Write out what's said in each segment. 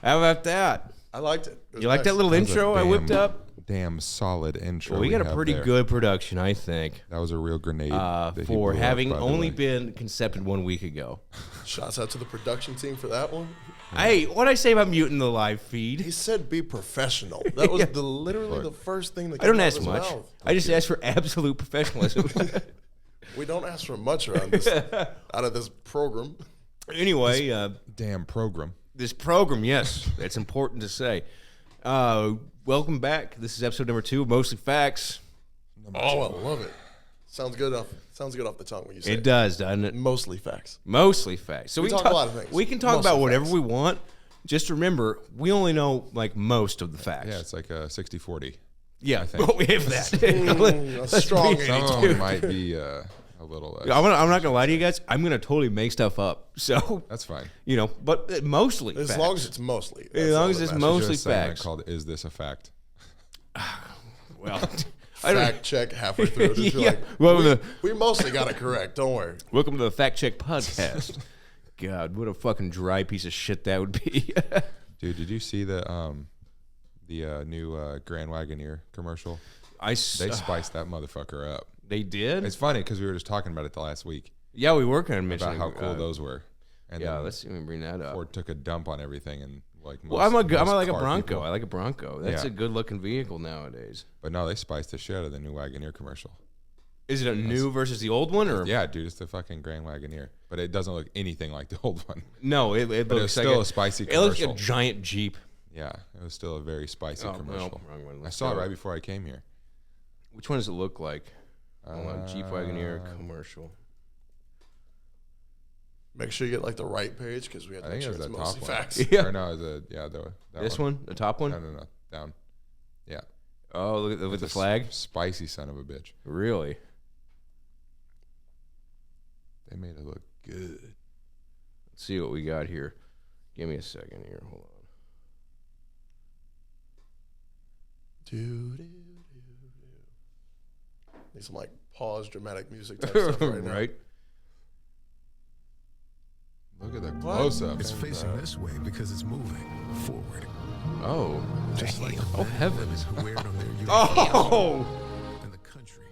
How about that? I liked it. You like that little That was a intro I whipped up? Damn solid intro. Well, we got a have pretty there. good production, I think, That was a real grenade. that he for blew up, having by the only way. been concepted 1 week ago. Shouts out to the production team for that one. Hey, what'd I say about muting the live He feed? said be professional. That was literally the first thing that I came don't out ask of his much. mouth. I just ask for absolute professionalism. We don't ask for much around this out of this program. Anyway, Damn program. this program, yes, that's important to say. Welcome back. This is episode number 2 of Mostly Facts. Oh, I love it. Sounds good off the tongue when you say It does, doesn't it? Mostly facts. Mostly facts. So We can talk a lot of things. We can talk Mostly about whatever facts. we want. Just remember, we only know like most of the facts. Yeah, it's like a 60-40. Yeah, I think. well, we have that. A strong Some of 82. them might be a little less. I'm not gonna lie to you guys. I'm gonna totally make stuff up. So That's fine. but mostly As facts. long as it's mostly. As long as that's it's all that matters. mostly Just a segment facts. called "Is This a Fact?" Well, I don't. Fact check halfway through. Just be Yeah. like, Well, we mostly got it correct. Don't worry. Welcome to the Fact Check Podcast. God, what a fucking dry piece of shit that would be. Dude, did you see the new Grand Wagoneer commercial? They spiced that motherfucker up. They did. It's funny because we were just talking about it the last week Yeah, we were kind of mentioning about how cool those were. And Yeah, then let's see if we can bring that up. Ford took a dump on everything and like. Well, I'm like a car Bronco. people. I like a Bronco. That's Yeah. a good looking vehicle nowadays. But no, they spiced the shit out of the new Wagoneer commercial. Is it a new versus the old one, or Yeah, dude, it's the fucking Grand Wagoneer, but it doesn't look anything like the old one. no? It But it looks was like still a spicy It looks like commercial. a giant Jeep. Yeah, it was still a very spicy Oh, commercial. no, wrong one. I Let's saw it go. right before I came here. Which one does it look like? Hold on, Jeep Wagoneer commercial. Make sure you get like the right page because we have I to make think sure it it's was that mostly top one. facts. Yeah. Or no, that This one, the top one. No, down. Yeah. Oh, look at with the It's a flag. Spicy son of a bitch. Really? They made it look good. Let's see what we got here. Give me a second here. Hold on. Need some like pause dramatic music type stuff right now. Right? Look at the close up. It's facing this way because it's moving forward. Oh. Just like Oh, heavens. who wear it on their uniform Oh, in the country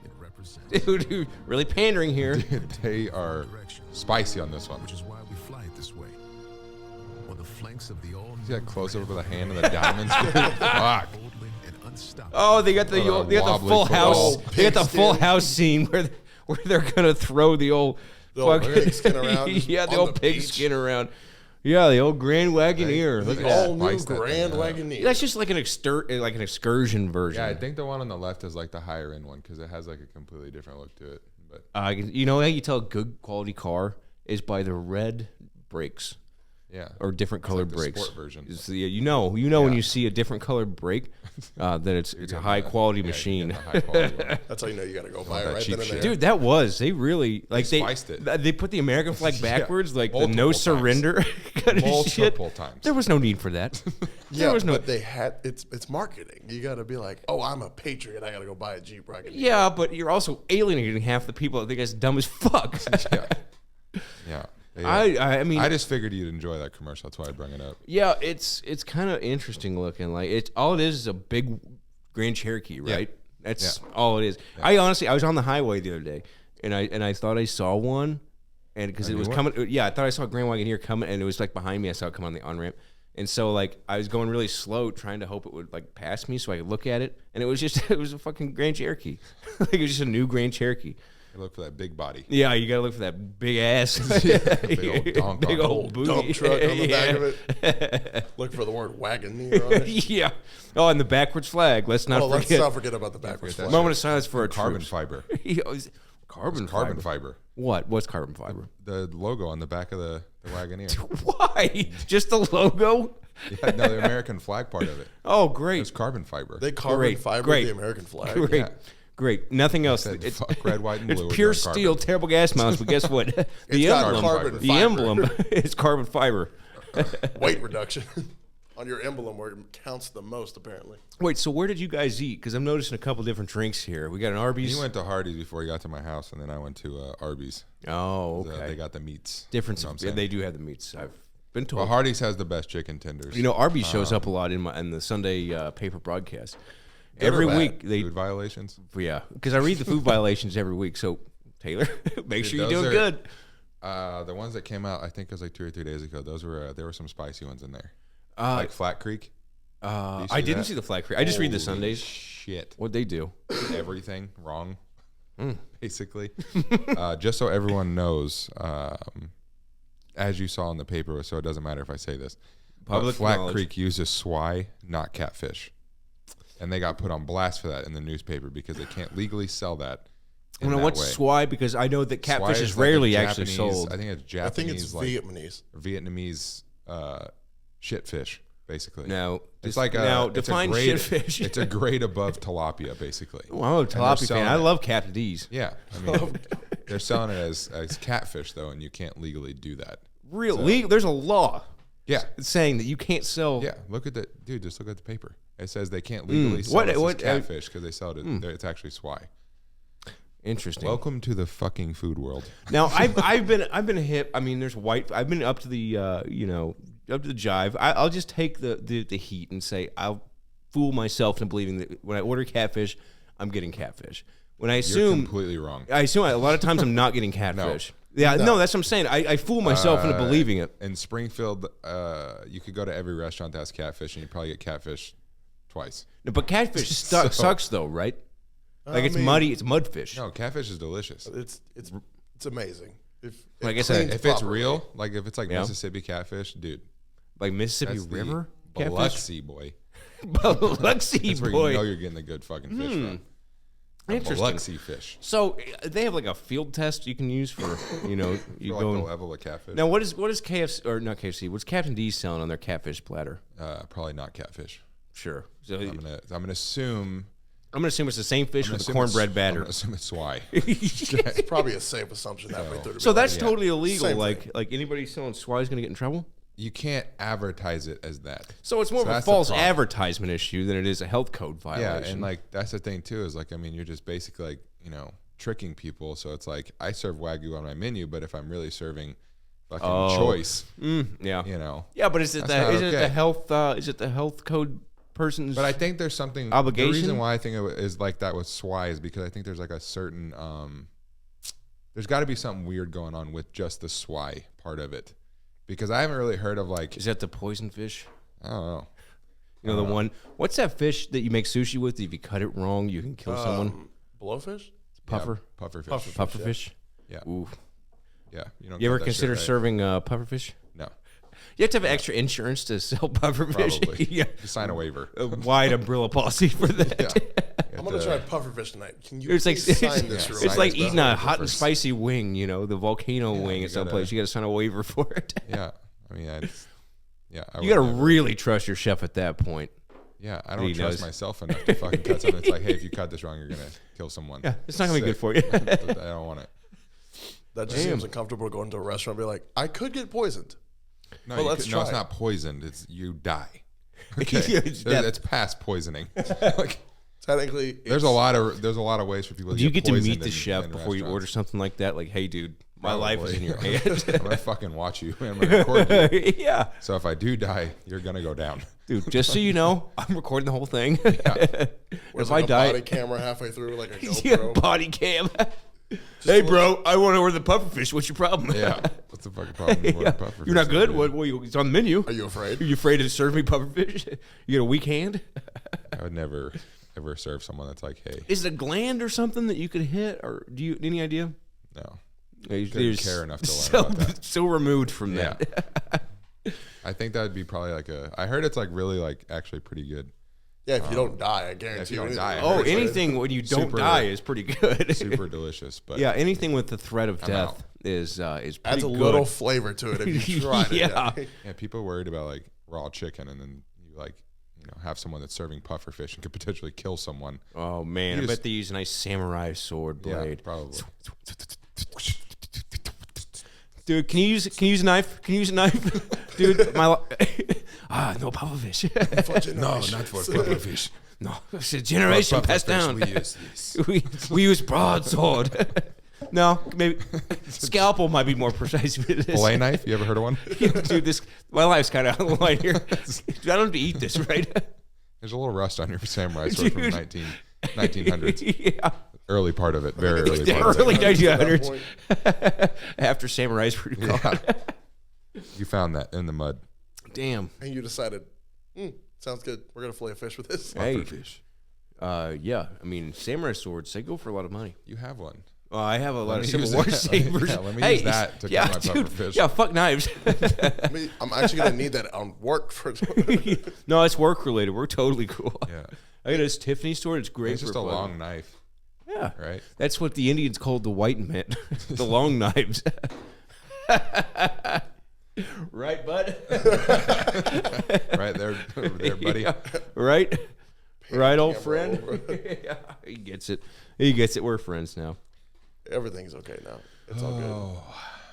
it represents. dude, really pandering here. They are Direction, spicy on this one. which is why we fly it this way. On the flanks of the all See that close up with the hand and the diamonds? Fuck. boldly and unstoppable. Oh, they got the What a they got the wobbly full football. house. They got the Pigskin. full house scene where they're gonna throw the old old fucking- pigskin around just yeah, the on old the pigskin around. Yeah, the old Grand Wagoneer. Look The at that. all new Spice that thing Grand up. Wagoneer. That's just like an excursion version. Yeah, I think the one on the left is like the higher end one because it has like a completely different look to it. But You know how you tell a good quality car is by the red brakes yeah, or different colored the brakes. sport version. It's you know when you see a different colored brake, that it's a high quality machine. High quality one. That's how you know you got to go buy that it right cheap then and shit. there. Dude, they really like They spiced it. They put the American flag Yeah, backwards, like the multiple no times. surrender kind of shit. Multiple times. There was no need for that. Yeah, there was no. but they had it's marketing. You got to be like, oh, I'm a patriot. I got to go buy a Jeep Wagoneer. Yeah, but you're also alienating half the people that think it's dumb as fuck. Yeah. I mean, I just figured you'd enjoy that commercial. That's why I bring it up. yeah, it's kind of interesting looking. Like it's all it is a big Grand Cherokee, right? That's all it is. I honestly, I was on the highway the other day, and I thought I saw one, and because it was coming, yeah, I thought I saw a Grand Wagoneer coming, and it was like behind me. I saw it come on the on ramp, and so like I was going really slow, trying to hope it would like pass me so I could look at it, and it was a fucking Grand Cherokee, like it was just a new Grand Cherokee. I look for that big body. Yeah, you gotta look for that big ass, big old donk big on old booty. Dump truck on the back Yeah. of it. Look for the word Wagoneer on it. Yeah. Oh, and the backwards flag. Let's not Oh, let's forget. not forget about the backwards that flag. Moment of silence for our Carbon troops. fiber. Carbon Carbon fiber. fiber. What? What's carbon fiber? The logo on the back of the Wagoneer. Why? Just the logo? Yeah, no, the American flag part of it. Oh, It's great. carbon fiber. They carbon Great, fiber great. the American flag. Great. Yeah. Great. Nothing else. Said fuck red, white, and blue. It's pure with no steel, carbon. terrible gas miles, but guess what? The got emblem. carbon The fiber. emblem is carbon fiber. Weight reduction on your emblem where it counts the most, apparently. Wait, so where did you guys eat? Because I'm noticing a couple different drinks here. We got an Arby's. He went to Hardee's before he got to my house, and then I went to Arby's. Oh, They okay. got the meats. Difference. You know what I'm Yeah, saying? they do have the meats. Been told. Well, Hardee's has the best chicken tenders. You know, Arby's shows up a lot in the Sunday paper broadcast. Good or Every bad? week they food violations. yeah, because I read the food violations every week. So Taylor, make Dude, sure you're those doing are- good. The ones that came out, I think it was like 2 or 3 days ago. Those were there were some spicy ones in there, Uh, like Flat Creek. I see didn't that? see the Flat Creek. I just read the Holy Sundays. Shit, What'd they do? everything wrong, Hmm. basically. Just so everyone knows, as you saw in the paper, so it doesn't matter if I say this. But Public Flat knowledge. Creek uses swai, not catfish, and they got put on blast for that in the newspaper because they can't legally sell that. I don't know what's swai because I know that catfish Swai is like a rarely actually Japanese- sold. I think it's I Japanese, think it's like Vietnamese. Vietnamese shitfish, basically. Now, It's like now it's define grade, shitfish. It's a grade above tilapia, basically. Well, I'm a And they're tilapia fan. selling I it- love Captain D's. Yeah, I mean, they're selling it as catfish though, and you can't legally do that. There's a law Yeah, saying that you can't sell. yeah. Look at the dude. Just look at the paper. It says they can't legally sell What- this as what- catfish because they sell it. It's actually swai. Interesting. Welcome to the fucking food world. Now I've been hip. I mean, there's white. I've been up to the up to the jive. I'll just take the heat and say I'll fool myself into believing that when I order catfish, I'm getting catfish. When I You're assume completely wrong. a lot of times I'm not getting catfish. Yeah, no, that's what I'm saying. I fool myself into believing it. In Springfield, you could go to every restaurant that has catfish, and you probably get catfish twice. No, but catfish So- sucks though, right? Like I it's mean- muddy. It's mudfish. No, catfish is delicious. It's amazing. If Like it I said, cleans If it's properly. real, like if it's like Yeah. Mississippi catfish, dude, Like Mississippi that's the River catfish. Biloxi boy. Biloxi That's where boy. you know you're getting the good fucking fish from. Interesting. Biloxi fish. So they have like a field test you can use for you For like the level of catfish. Now what is KFC or not KFC? What's Captain D selling on their catfish platter? Probably not catfish. Sure. So I'm gonna assume. I'm gonna assume it's the same fish I'm with the gonna assume cornbread I'm batter. gonna assume it's swai. It's probably a safe assumption that way through. So that's totally illegal. Same Like thing. anybody selling swai is gonna get in trouble. You can't advertise it as that. So it's more of a that's the false problem. advertisement issue than it is a health code Yeah, violation. and like that's the thing too is like I mean you're just basically like tricking people. So it's like I serve Wagyu on my menu, but if I'm really serving fucking choice, yeah. Yeah, but is it That's not is it the okay. health is it the health code person's? But I think there's something. Obligation? The reason why I think it is like that with swai is because I think there's like a certain. There's got to be something weird going on with just the swai part of it, because I haven't really heard of like. is that the poison fish? I don't know. You know the one. What's that fish that you make sushi with? If you cut it wrong, you can kill someone. Blowfish. Puffer, Yeah, puffer fish. Puffer. puffer fish. Yeah. Ooh. Yeah. You don't. You ever get that shit consider right. serving puffer fish? No. You have to have extra insurance to sell puffer fish. Probably. yeah. Just sign a waiver. A wide umbrella policy for that. Yeah. I'm gonna try pufferfish tonight. Can you It's like please sign this? yeah, real it's sign like quick? this eating a stuff hot and first. spicy wing. The volcano wing you at some gotta- place. You got to sign a waiver for it. Yeah. I mean, I You got to would never- really trust your chef at that point. Yeah, I He don't trust knows. myself enough to fucking cut something. It's like, hey, if you cut this wrong, you're gonna kill someone. Yeah, it's not gonna be good Sick. for you. I don't want it. That just Damn. seems uncomfortable going to a restaurant and be like, I could get poisoned. No, Well, you let's no, it's try. not poisoned. It's you die. Yeah, it's death. It's past poisoning. Like, Technically, there's a lot of ways for people. Do you get to poisoned meet the in- chef in before you restaurants. order something like that? Like, hey, dude, my life is in your Probably. hand. I'm gonna fucking watch you. I'm gonna record you. yeah, So if I do die, you're gonna go down. dude. Just so you know, I'm recording the whole thing. Where's if like I a die, body camera halfway through, like a yeah, GoPro. body cam. Hey, bro, I want to order the pufferfish. What's your problem? Yeah. What's the fucking problem? with Yeah. puffer You're not fish? good. What? It's on the menu. Are you afraid? Are you afraid to serve me pufferfish? You got a weak hand? I would never ever serve someone that's like, hey, Is it a gland or something that you could hit, or do you any idea? no. You're Couldn't care enough to learn so, about that. so removed from Yeah. that. I think that would be probably like I heard it's like really like actually pretty good. Yeah, if you don't die, I guarantee you don't anything. die, I Oh, heard it's anything when you don't super- die is pretty good. Super delicious. But Yeah, anything with the threat of death out. is pretty Adds a good. little flavor to it if you try it. Yeah. yeah, people are worried about like raw chicken and then you like have someone that's serving puffer fish and could potentially kill someone. Oh man, You I just- bet they use a nice samurai sword blade. Yeah, probably. Dude, can you use a knife? Can you use a knife? Dude, no pufferfish. No, not for puffer fish. No, it's a generation passed down. We use this. we use broadsword. No, maybe scalpel might be more precise. Fillet knife? You ever heard of one? Dude, my life's kind of on the line here. Dude, I don't have to eat this, right? There's a little rust on your samurai sword from 1900s. Yeah. Early part of it. Very early The part of early it. 1900s. After samurais were gone. Yeah. You found that in the mud. Damn. And you decided, sounds good. We're gonna fillet a fish with this. Hey. Fish. Yeah. I mean, samurai swords, they go for a lot of money. You have one. Well, I have a lot of me Civil use War that. sabers. Yeah, let me use that to cook my puffer fish. Yeah, fuck knives. I'm actually gonna need that on work for. No, it's work related. We're totally cool. Yeah. I got this Tiffany sword. It's great. It's just for a fun. long knife, Yeah. right? That's what the Indians called the white men, the long knives. Right, bud? Right there, buddy. Yeah. Right? Right, old friend? Yeah, he gets it. He gets it. We're friends now. Everything's okay now. It's all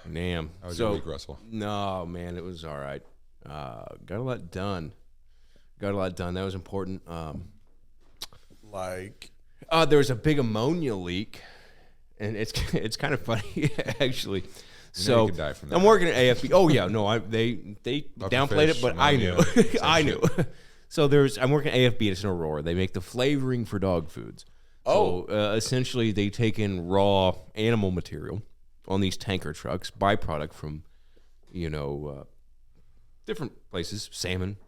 good. Damn. How was your week, Russell? No, man, it was all right. Got a lot done. That was important. Like, There was a big ammonia leak, and it's kind of funny actually. You could die from that. I'm working at AFB. Oh yeah, no, they downplayed fish, it, but I knew. ammonia, same I knew. So I'm working at AFB. It's in Aurora. They make the flavoring for dog foods. Oh. So, essentially, they take in raw animal material on these tanker trucks, byproduct from, different places: salmon,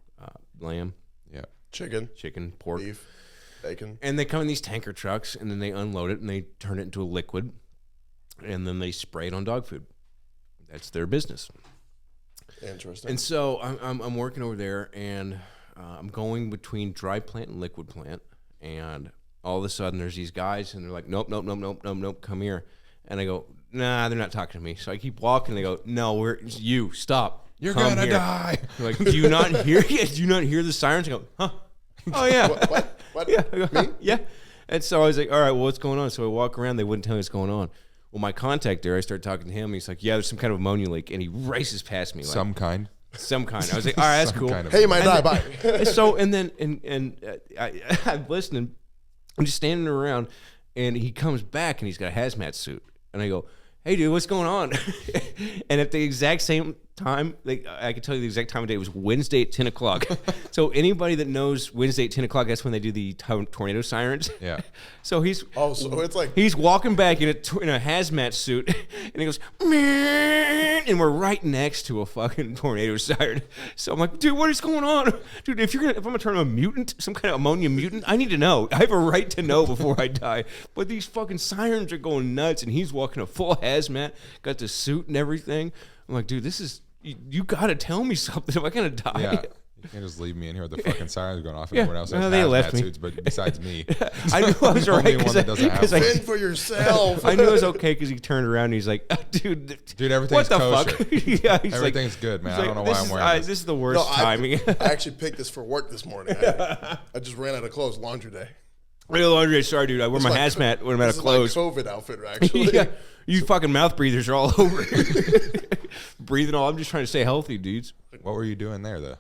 lamb, Yeah. chicken, pork, beef, bacon. and they come in these tanker trucks, and then they unload it, and they turn it into a liquid, and then they spray it on dog food. That's their business. Interesting. And so I'm working over there, and I'm going between dry plant and liquid plant, and all of a sudden there's these guys, and they're like, nope, come here. And I go, nah, they're not talking to me. So I keep walking, and they go, no, you, stop. You're Come gonna here. die. They're like, do you not hear the sirens? I go, huh? Oh, yeah. What? Yeah. I go, huh? Yeah. And so I was like, all right, well, what's going on? So I walk around. They wouldn't tell me what's going on. Well, my contact there, I start talking to him. He's like, yeah, there's some kind of ammonia leak. And he races past me. Like, Some kind. Some kind. I was like, all right, that's Some cool. kind of- Hey, you might die. Bye. And so, and then, I'm listening. I'm just standing around. And he comes back and he's got a hazmat suit. And I go, hey, dude, what's going on? And at the exact same time, I can tell you the exact time of day. It was Wednesday at 10 o'clock. So anybody that knows Wednesday at 10 o'clock, that's when they do the tornado sirens. Yeah. So he's So it's like, he's walking back in a hazmat suit, and he goes, "Meow," and we're right next to a fucking tornado siren. So I'm like, dude, what is going on? Dude, if I'm gonna turn him a mutant, some kind of ammonia mutant, I need to know. I have a right to know before I die. But these fucking sirens are going nuts, and he's walking a full hazmat, got the suit and everything. I'm like, dude, this is, you gotta tell me something. Am I gonna die? Yeah. You can't just leave me in here with the fucking sirens going off and Yeah. everyone else has Well, they hazmat left me. suits, but besides me. I knew I was The right. only one that doesn't have 'cause I- one. fend for yourself. I knew it was okay because he turned around and he's like, dude, Everything's what the kosher. fuck? Yeah, he's Everything's good, man. he's I don't know why I'm wearing this. This is the worst timing. I actually picked this for work this morning. I just ran out of clothes. Laundry day. Real laundry. Sorry, dude. I wear my hazmat when I'm out This of is my clothes. COVID outfit, actually. Yeah, you fucking mouth breathers are all over. Breathing all. I'm just trying to stay healthy, dudes. What were you doing there, though?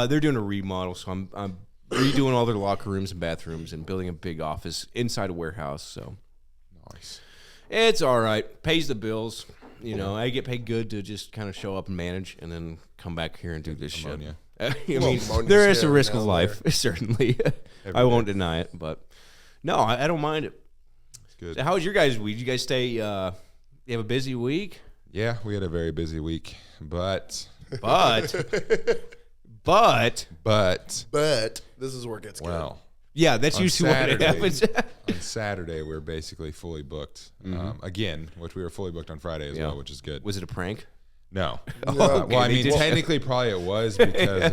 They're doing a remodel, so I'm redoing all their locker rooms and bathrooms and building a big office inside a warehouse. So Nice. it's all right. Pays the bills. You know, I get paid good to just kind of show up and manage, and then come back here and do this Ammonia. shit. I mean, ammonia's there is a scary risk of down life, certainly. I won't deny it, but no, I don't mind it. It's good. So how was your guys' week? Did you guys stay? You have a busy week, Yeah, we had a very busy week, but but But this is where it gets well, yeah, that's On usually what Saturday. happens. on Saturday we are basically fully booked. Again, which we were fully booked on Friday as Yeah. well, which is good. Was it a prank? No. Okay, Well, I they mean, did- technically, probably it was because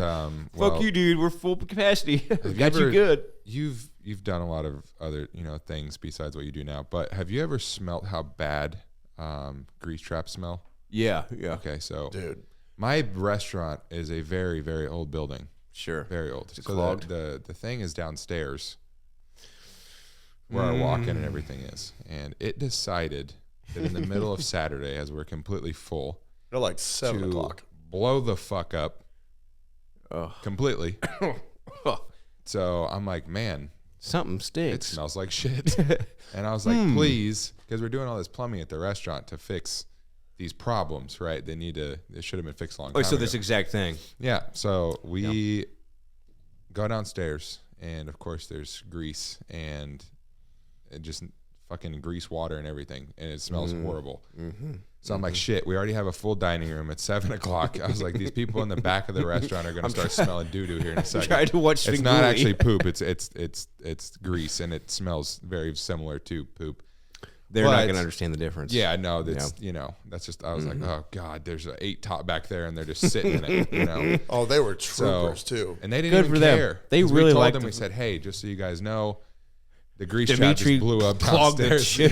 Fuck you, dude. We're full capacity. Got you ever- good. You've done a lot of other things besides what you do now, but have you ever smelt how bad grease traps smell? Yeah. Okay, so Dude. my restaurant is a very, very old building. Sure. Very old. So clogged? the thing is downstairs where our walk-in and everything is. And it decided that in the middle of Saturday, as we're completely full, They're like 7 to o'clock. blow the fuck up Ugh. completely. So I'm like, man, something It stinks. smells like shit. And I was like, please, because we're doing all this plumbing at the restaurant to fix these problems, right? They should have been fixed a long time So ago. this exact thing. Yeah. So we go downstairs, and of course there's grease and it just fucking grease water and everything, and it smells horrible. So I'm like, shit, we already have a full dining room at 7 o'clock. I was like, these people in the back of the restaurant are going to start smelling doo-doo here in a second. Trying to watch It's not Svengoolie. actually poop. It's grease, and it smells very similar to poop. They're not But- going to understand the difference. Yeah, no, that's that's just. I was like, oh god, there's an 8 top back there, and they're just sitting in it, Oh, they were So, troopers too. and they didn't Good even for them. care. They 'Cause really we told liked them. the- We said, hey, just so you guys know, the grease trap Dimitri just blew up clogged that downstairs. shit.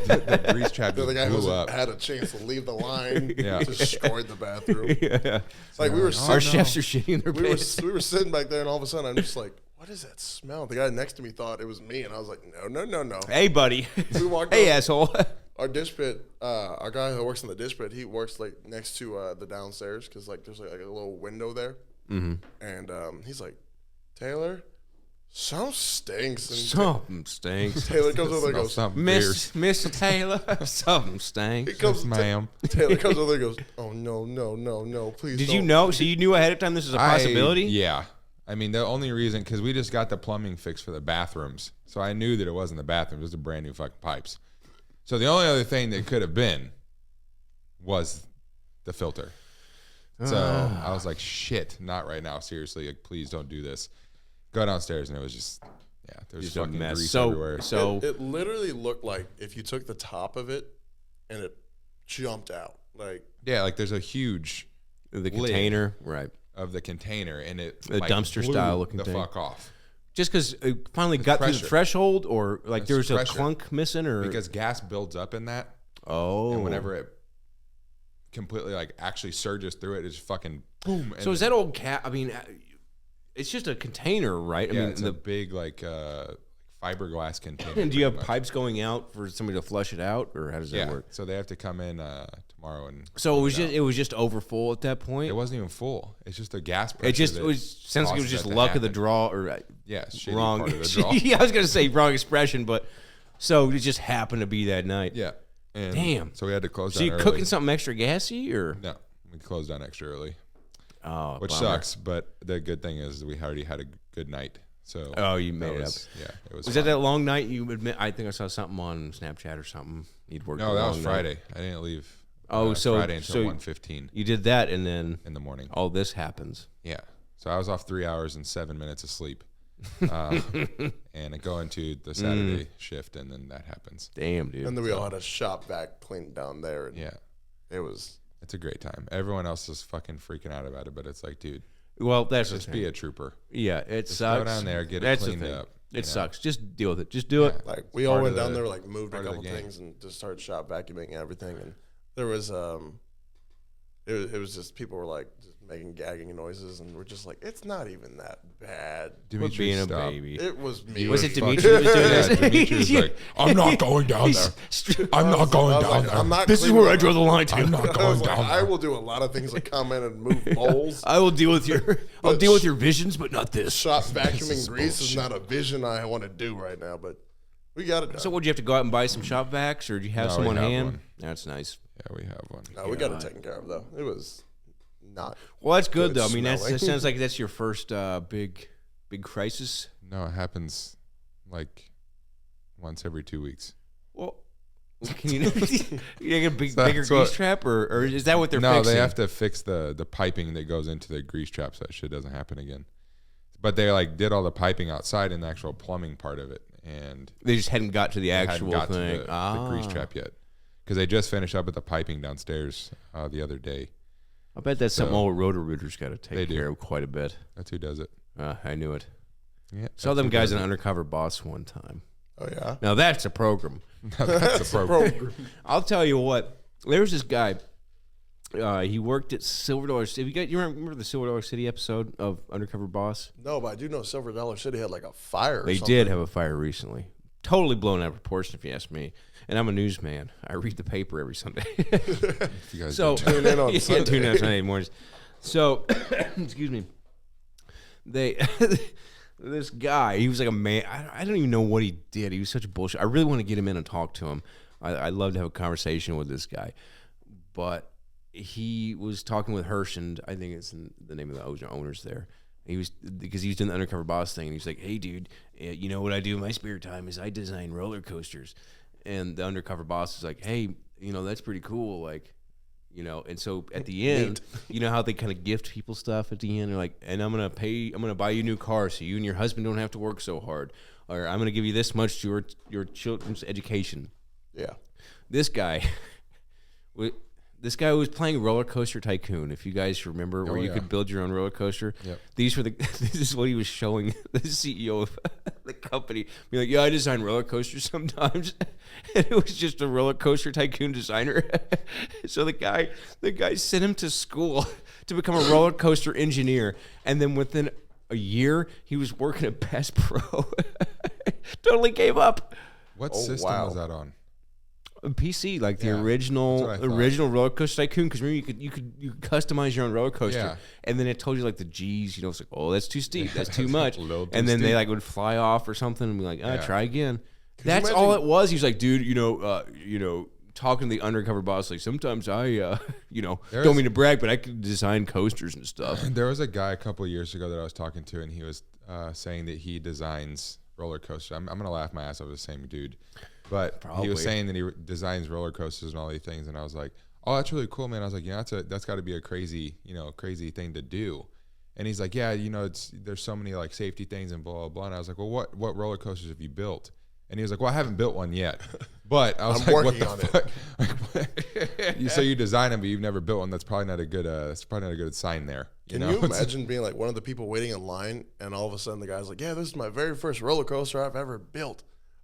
the grease trap The just guy blew who up. had a chance to leave the line Yeah. destroyed the bathroom. Yeah. It's like we were Our sitting, chefs are shitting in their we were pants. we were sitting back there, and all of a sudden I'm just like, what is that smell? The guy next to me thought it was me, and I was like, no. Hey, buddy. We walked Hey, up. asshole. Our dish pit, our guy who works in the dish pit, he works like next to the downstairs because like there's like a little window there, and he's like, Taylor, something stinks. And Something stinks. Taylor comes over there and Smells goes, something weird. Miss Taylor, something he stinks. comes, Yes, ma'am. Taylor comes over there and goes, oh no, please. Did don't. you know? So you knew ahead of time this was a possibility? Yeah. I mean, the only reason, because we just got the plumbing fixed for the bathrooms. So I knew that it wasn't the bathrooms. It was the brand new fucking pipes. So the only other thing that could have been was the filter. So I was like, shit, not right now. Seriously, like, please don't do this. Go downstairs, and it was just, there was Just a fucking mess. grease So, everywhere. so It literally looked like if you took the top of it and it jumped out. Like, Yeah, like there's a huge the container, right? of the container, and it The like, dumpster blew style looking the thing. fuck off. Just because it finally got through the pressure. threshold, or like It's there was a pressure. clunk missing, or Because gas builds up in that, oh, and whenever it completely like actually surges through it, it's fucking boom. So is that old cat? I mean, it's just a container, right? Yeah, I mean, it's a big like fiberglass container. and do you have pretty much. pipes going out for somebody to flush it out, or how does that Yeah, work? so they have to come in tomorrow, and So it was just over full at that point. it wasn't even full. It's just the gas pressure. It just that it was sounds like it was causes just that to luck of the happen. draw, or Yeah, shitty wrong. part of the draw. Yeah, I was gonna say wrong expression, but so it just happened to be that night. Yeah. And Damn. So we had to close So down you early. cooking something extra gassy, or No, we closed down extra early, oh, which bummer. sucks. But the good thing is we already had a good night. So Oh, you that made it up. was, Yeah, it was. Was fun. that long night? You admit? I think I saw something on Snapchat or something. You'd worked. No, a that long was night. Friday. I didn't leave. Oh, so Friday until so 1:15 you did that, and then in the morning. all this happens. Yeah. So I was off 3 hours and 7 minutes of sleep, and I go into the Saturday shift, and then that happens. Damn, dude. and then we all had a shop vac cleaned down there. And Yeah, it was. it's a great time. Everyone else is fucking freaking out about it, but it's like, dude, Well, that's just the be thing. a trooper. Yeah, it Just sucks. go down there, get That's it the cleaned thing. up. you It know? sucks. Just deal with it. Just do it. Like we It's all part went of down the- there, like moved a part of the couple game. things, and just started shop vacuuming and everything. And there was it was just people were like just making gagging noises, and we're just like, it's not even that bad. Quit being a stop. baby. It was me. Was it fucking- Dimitri who was doing Yeah, this? Dimitri was like, I'm not going down there. I'm not going I was down like, there. I'm not. This is cleaning where I up. draw the line to. I'm not I was going like, down I there. will do a lot of things like come in and move bowls. I will deal with your. I'll But deal with your visions, but not this. Shop vacuuming is grease is bullshit. not a vision I want to do right now, but we got it done. So, would you have to go out and buy some shop vacs, or do you have No, some we on have hand? one. That's nice. Yeah, we have one. No, we got it taken care of though. It was not. Well, that's good Good though. I mean, that smelling. sounds like that's your first big crisis. No, it happens like once every 2 weeks. Well, can you you get a bigger That's grease what- trap, or is that what they're No, fixing? they have to fix the piping that goes into the grease trap so that shit doesn't happen again. But they like did all the piping outside in the actual plumbing part of it, and They just hadn't got to the they hadn't actual got thing. to the grease trap yet because they just finished up with the piping downstairs the other day. I bet that's something So- all Roto-Rooters got to They take do. care of quite a bit. That's who does it. I knew it. Yeah, Saw that's them who guys does in it. Undercover Boss one time. Oh yeah. Now that's a program. That's the program. I'll tell you what. There's this guy. He worked at Silver Dollar City. You remember the Silver Dollar City episode of Undercover Boss? No, but I do know Silver Dollar City had like a fire. Or They something. did have a fire recently. Totally blown out of proportion, if you ask me. And I'm a newsman. I read the paper every Sunday. If you guys So don't- Tune in on yeah, Sunday. tune in on Sunday mornings. So, excuse me. They this guy, he was like a man. I don't even know what he did. He was such a bullshit. I really want to get him in and talk to him. I'd love to have a conversation with this guy. But he was talking with Hershend. I think it's the name of the owners there. Because he was doing the Undercover Boss thing, and he was like, "Hey, dude, you know what I do in my spare time is I design roller coasters." And the Undercover Boss is like, "Hey, that's pretty cool, like." And so at the end, you know how they kind of gift people stuff at the end? They're like, and I'm going to buy you a new car so you and your husband don't have to work so hard. Or I'm going to give you this much to your children's education. Yeah. This guy was playing Roller Coaster Tycoon, if you guys remember, where you could build your own roller coaster. Yep. This is what he was showing the CEO of the company. Be like, yeah, I design roller coasters sometimes. And it was just a Roller Coaster Tycoon designer. So the guy sent him to school to become a roller coaster engineer. And then within a year, he was working at Bass Pro. Totally gave up. What system was that on? PC, like the Yeah, original that's what I thought. Roller Coaster Tycoon, because remember you could customize your own roller coaster, Yeah. and then it told you like the G's, it's like, oh, that's too steep, that's too much, A little too and then they steep. like would fly off or something and be like, Yeah. try again. you That's imagine- all it was. He was like, dude, talking to the Undercover Boss, like sometimes I don't mean to brag, but I could design coasters and stuff. There was a guy a couple of years ago that I was talking to, and he was saying that he designs roller coasters. I'm gonna laugh my ass off, the same dude, but he Probably. was saying that he designs roller coasters and all these things, and I was like, oh, that's really cool, man. I was like, that's got to be a crazy thing to do. And he's like, yeah, there's so many like safety things and blah blah blah. And I was like, well, what roller coasters have you built? And he was like, well, I haven't built one yet, but I was I'm like, working what the fuck? So you design them, but you've never built one. That's probably not a good sign there. Can you imagine being like one of the people waiting in line, and all of a sudden the guy's like, "Yeah, this is my very first roller coaster I've ever built."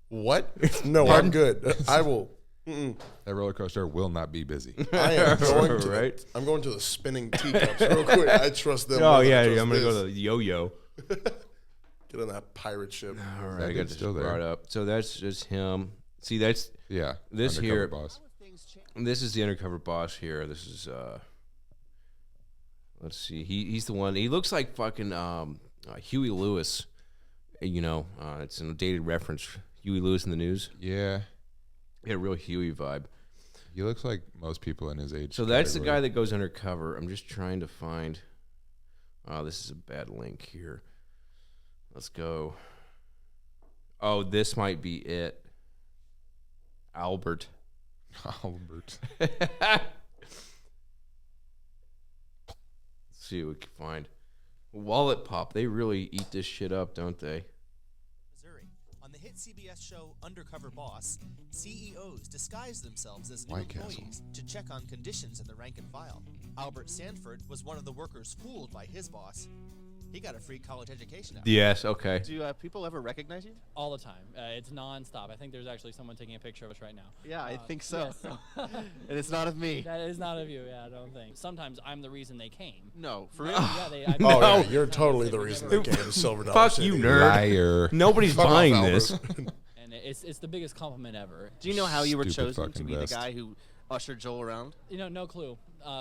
What? No, I'm good. I will. That roller coaster will not be busy. I am going to. Right. I'm going to the spinning teacups real quick. I trust them. Oh more than I yeah, trust I'm gonna go this. to the yo-yo. Get on that pirate ship. All right, That I got dude's this still there. brought up. So that's just him. See, that's Yeah. This Undercover here- Boss. This is the Undercover Boss here. This is let's see. He's the one. He looks like fucking Huey Lewis. It's an dated reference. Huey Lewis in the News. Yeah. He had a real Huey vibe. He looks like most people in his age. So that's the category. guy that goes undercover. I'm just trying to find. Oh, this is a bad link here. Let's go. Oh, this might be it. Albert. Albert. Let's see what we can find. Wallet Pop. They really eat this shit up, don't they? Missouri. On the hit CBS show Undercover Boss, CEOs disguise themselves as new White Castle. employees to check on conditions in the rank and file. Albert Sanford was one of the workers fooled by his boss. He got a free college education out of it. Yes, okay. Do people ever recognize you? All the time. It's nonstop. I think there's actually someone taking a picture of us right now. Yeah, I think so. yes. And it's not of me. That is not of you. Yeah, I don't think. Sometimes I'm the reason they came. No, for real. Yeah, I Oh know. yeah, you're totally the reason they came to Silver Dollar Fuck City. you, nerd. Liar. Nobody's Fuck off, buying Albert. this. And it's the biggest compliment ever. Do you know how you were Stupid chosen to fucking be vest. the guy who ushered Joel around? No clue.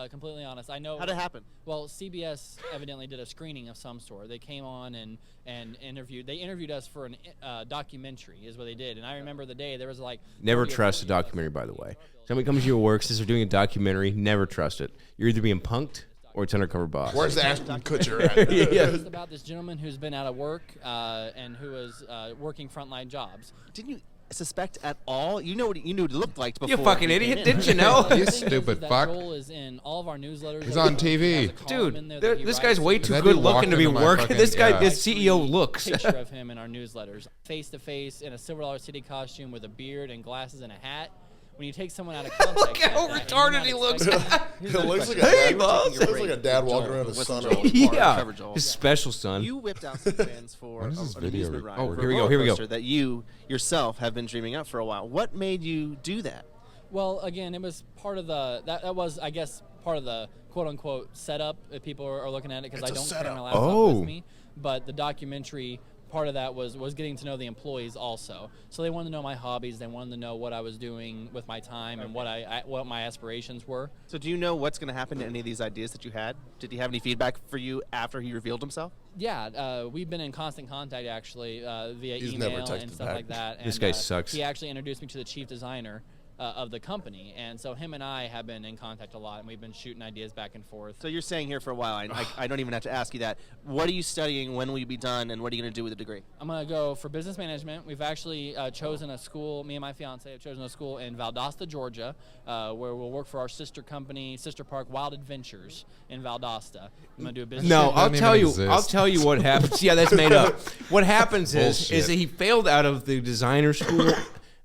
Completely honest. I know. How'd it happen? Well, CBS evidently did a screening of some sort. They came on and interviewed. They interviewed us for a documentary, is what they did. And I remember the day there was like. Never 30 or trust a 40 of us. documentary, by the way. Somebody comes to your work, says they're doing a documentary, never trust it. You're either being punked or it's Undercover Boss. Where's the Ashton Kutcher at? yeah. It's about this gentleman who's been out of work and who was working frontline jobs. Didn't you suspect at all? You knew what it looked like before. You fucking he idiot, came in. didn't you know? The You thing is stupid that fuck. Joel is in all of our newsletters. He's that on he TV. has a column in there that Dude, he this writes. guy's way too That good dude walked looking to be into my working. fucking- This guy, yeah. this CEO looks. Picture of him in our newsletters, face to face in a Silver Dollar City costume with a beard and glasses and a hat. When you take someone out of context, Look how like that, and you're retarded he not looks. expecting- It looks like a Hey, dad. boss. It looks like a dad walking Joel, around with his what's son. Joel? around. yeah, Cover Joel. his special son. You whipped out some plans for When is this an video amusement ride recorded? for a Here we go, roller here we go. coaster that you yourself have been dreaming up for a while. What made you do that? Well, again, it was part of the that was, I guess, part of the quote unquote setup. If people are looking at it, because I It's a don't carry my setup. laptop Oh. with me. But the documentary part of that was getting to know the employees also. So they wanted to know my hobbies. They wanted to know what I was doing with my time and what my aspirations were. So do you know what's going to happen to any of these ideas that you had? Did he have any feedback for you after he revealed himself? Yeah, we've been in constant contact actually via He's email never texted and stuff back. like that. This And, guy sucks. He actually introduced me to the chief designer of the company, and so him and I have been in contact a lot, and we've been shooting ideas back and forth. So you're staying here for a while. I don't even have to ask you that. What are you studying? When will you be done? And what are you going to do with the degree? I'm going to go for business management. We've actually chosen a school, me and my fiance have chosen a school in Valdosta, Georgia, where we'll work for our sister company, Sister Park Wild Adventures in Valdosta. I'm going to do a business No, I'll doesn't tell even you. exist. I'll tell you what happens. Yeah, that's made up. What happens is Bullshit. that he failed out of the designer school,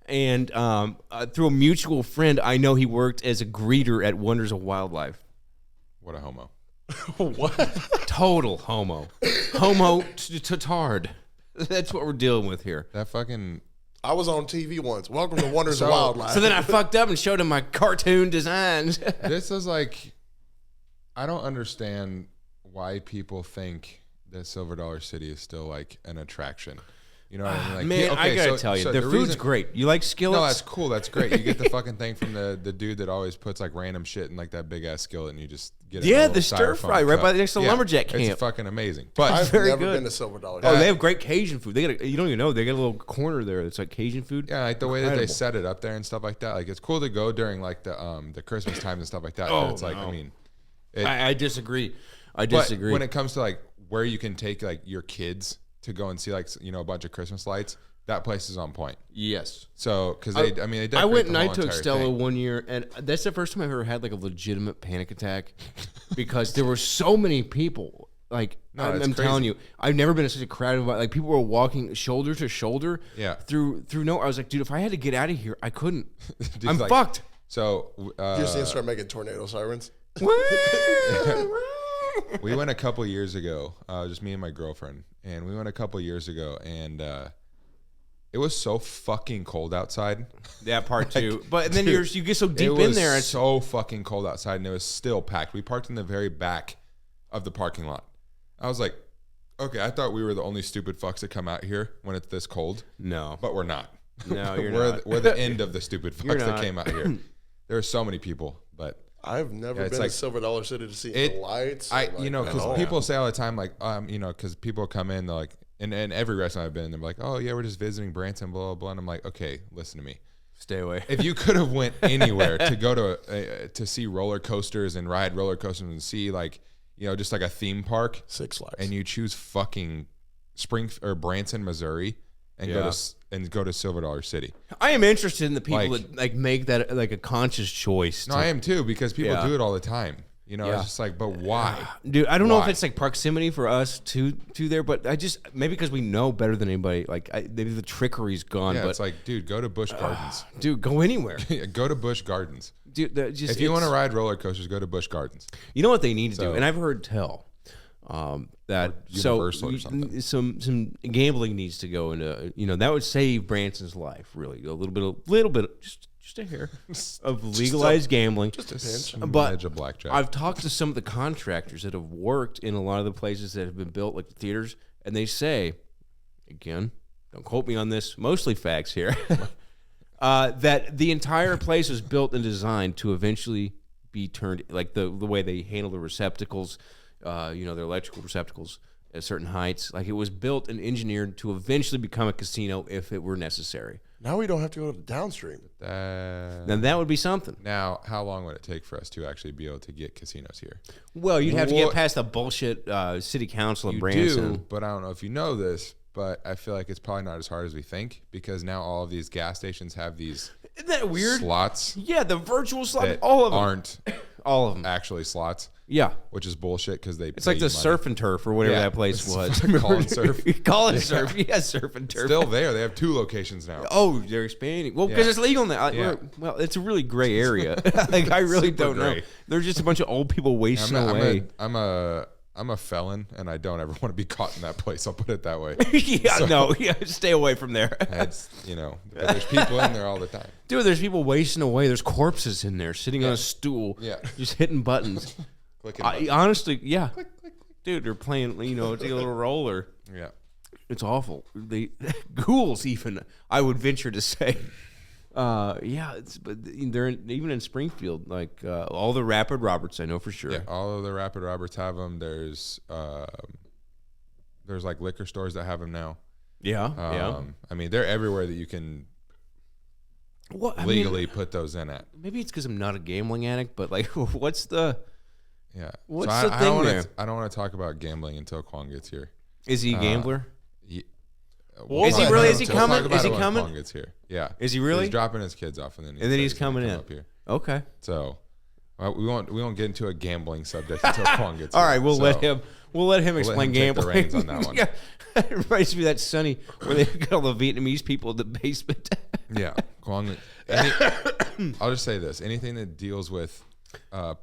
and through a mutual friend, I know he worked as a greeter at Wonders of Wildlife. What a homo. Total homo, homo-tatard. That's what we're dealing with here. That fucking. I was on TV once. Welcome to Wonders So- of Wildlife. So then I fucked up and showed him my cartoon designs. This is like. I don't understand why people think that Silver Dollar City is still like an attraction. You know what I mean? Like, Man, yeah, okay, I gotta so- tell you, so the the food's reason- great. You like skillets? No, that's cool. That's great. You get the fucking thing from the dude that always puts like random shit in like that big ass skillet, and you just get it. in a Yeah, little the stir styrofoam fry right cup. by next to Yeah, Lumberjack camp. It's fucking amazing. But I've very never good. been to Silver Dollar. Oh, they have great Cajun food. They got you don't even know they got a little corner there. It's like Cajun food. yeah, like the way that they Incredible. set it up there and stuff like that. Like it's cool to go during like the Christmas times and stuff like that. Oh, but it's like no. I mean, I disagree. I but disagree. when it comes to like where you can take like your kids to go and see like a bunch of Christmas lights, that place is on point. yes. So because they decorate I went and the I whole took entire Stella thing. one year, and that's the first time I've ever had like a legitimate panic attack because there were so many people. Like No, I'm it's telling crazy. you, I've never been in such a crowd of like people were walking shoulder to shoulder. Yeah. Through no. I was like, dude, if I had to get out of here, I couldn't. Dude's I'm like- fucked. So You just need to start making tornado sirens. we went a couple years ago, just me and my girlfriend, and we went a couple years ago, and it was so fucking cold outside. That part too. But then dude, you get so deep it in was there. It's so fucking cold outside, and it was still packed. We parked in the very back of the parking lot. I was like, okay, I thought we were the only stupid fucks that come out here when it's this cold, no. but we're not. No, you're we're not. we're the end of the stupid You're fucks that not. came out here. There were so many people, but I've never Yeah, it's been like- to Silver Dollar City to see It- the lights. I, or, you know, at because all. people say all the time, like, because people come in, they're like, in every restaurant I've been, they're like, oh yeah, we're just visiting Branson, blah blah blah. And I'm like, okay, listen to me. Stay away. If you could have went anywhere to go to see roller coasters and ride roller coasters and see like, just like a theme park, Six Flags. and you choose fucking Branson, Missouri, and Yeah. go to Silver Dollar City. I am interested in the people Like- that like make that like a conscious choice. No, I am too, because people Yeah. do it all the time. Yeah. It's just like, but why? Dude, I don't know if Why? it's like proximity for us to there, but I just maybe because we know better than anybody. Like maybe the trickery's gone, Yeah, but it's like, dude, go to Busch Gardens. dude, go anywhere. Go to Busch Gardens. Dude, If you want to ride roller coasters, go to Busch Gardens. you know what they need to do, So- and I've heard tell that Or Universal or something. some gambling needs to go into that would save Branson's life really a little bit just a hair of legalized gambling. Just a pinch. But Smidge of blackjack. I've talked to some of the contractors that have worked in a lot of the places that have been built, like the theaters, and they say, again, don't quote me on this, mostly facts here, that the entire place was built and designed to eventually be turned, like the way they handle the receptacles, their electrical receptacles at certain heights. Like it was built and engineered to eventually become a casino if it were necessary. Now we don't have to go to downstream. Now that would be something. Now, how long would it take for us to actually be able to get casinos here? Well, you'd have to get What- past the bullshit city council of You Branson. do, but I don't know if you know this, but I feel like it's probably not as hard as we think, because now all of these gas stations have these Isn't that weird? slots Yeah, the virtual slot, that all of them. aren't All of them. actually slots, Yeah. which is bullshit because they It's like the surf and turf or whatever Yeah, that place it's was. call and surf. Call and surf. Yeah, surf and turf. still there. They have 2 locations now. Oh, they're expanding. Well, because Yeah. it's legal now. Like, Yeah. well, it's a really gray area. Like I really Super don't know. gray. There's just a bunch of old people wasting away. I'm a felon, and I don't ever want to be caught in that place. I'll put it that way. Yeah, stay away from there. It's but there's people in there all the time. Dude, there's people wasting away. There's corpses in there sitting on a stool. Yeah. Just hitting buttons. Clicking I, buttons. honestly, yeah. Dude, they're playing, take a little roller. Yeah. It's awful. They ghouls even. I would venture to say. Yeah, but they're even in Springfield. Like all the Rapid Roberts, I know for sure. Yeah, all of the Rapid Roberts have them. There's like liquor stores that have them now. Yeah. I mean, they're everywhere that you can legally put those in at. Maybe it's because I'm not a gambling addict, but like, what's the? Yeah. What's so the thing there? I don't want to talk about gambling until Kwong gets here. Is he a gambler? Well, Is he really? Is he We'll talk coming? about Is he it when coming? Kwong gets here. Yeah. Is he really? He's dropping his kids off, and then he's gonna coming come in. up here. Okay. So we won't get into a gambling subject until Kwong gets All here. right, we'll let him him explain take the gambling. reins on that one. Yeah. It reminds me of that Sunny where they got all the Vietnamese people in the basement. Yeah, Kwong. I'll just say this: anything that deals with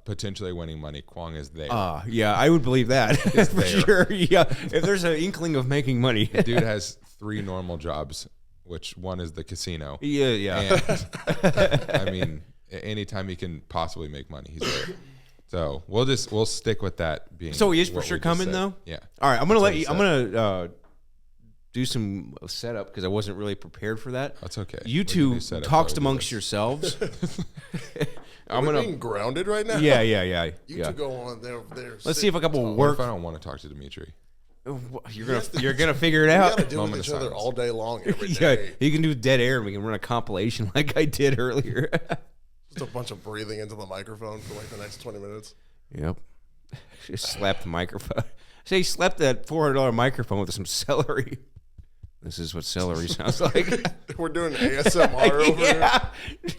potentially winning money, Kwong is there. Yeah, I would believe that for there. sure. Yeah, if there's an inkling of making money. The dude has 3 normal jobs, which one is the casino. Yeah. And, I mean, anytime he can possibly make money, he's there. So we'll stick with that being. So he is for what sure we just coming said. though. Yeah. All right, I'm gonna That's let what you. he I'm said. gonna do some setup because I wasn't really prepared for that. That's okay. You We can two do setup talked while we do amongst this. yourselves. I'm being grounded right now. Yeah. You Yeah. two go on there. Let's see if a couple What work. if I don't want to talk to Dimitri? You're gonna figure it We out. gotta deal Moment with of each other silence. all day long every Yeah, day. you can do dead air and we can run a compilation like I did earlier. Just a bunch of breathing into the microphone for like the next 20 minutes. Yep. Just slap the microphone. Say he slapped that $400 microphone with some celery. This is what celery sounds like. We're doing ASMR over here.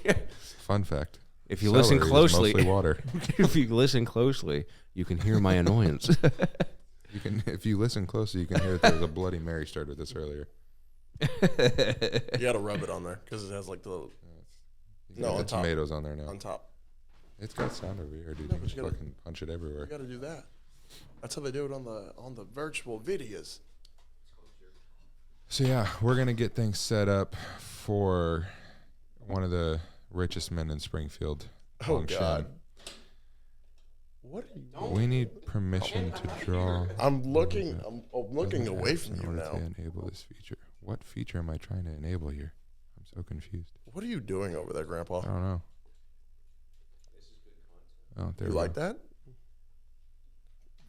Yeah. Fun fact. If you listen Celery is closely, mostly water. if you listen closely, you can hear my annoyance. You can, if you listen closely, you can hear that there's a Bloody Mary started this earlier. You gotta rub it on there because it has like the You No, got on top. tomatoes on there now. on top. It's got sound over here, dude. No, You but can you gotta- fucking punch it everywhere. You gotta do that. That's how they do it on the virtual videos. So yeah, we're gonna get things set up for one of the richest men in Springfield. Oh Hong Shen. God. What are you? We need permission to draw. I'm looking away from in you order now. to enable this feature. What feature am I trying to enable here? I'm so confused. What are you doing over there, Grandpa? I don't know. Oh, there You we like go. that?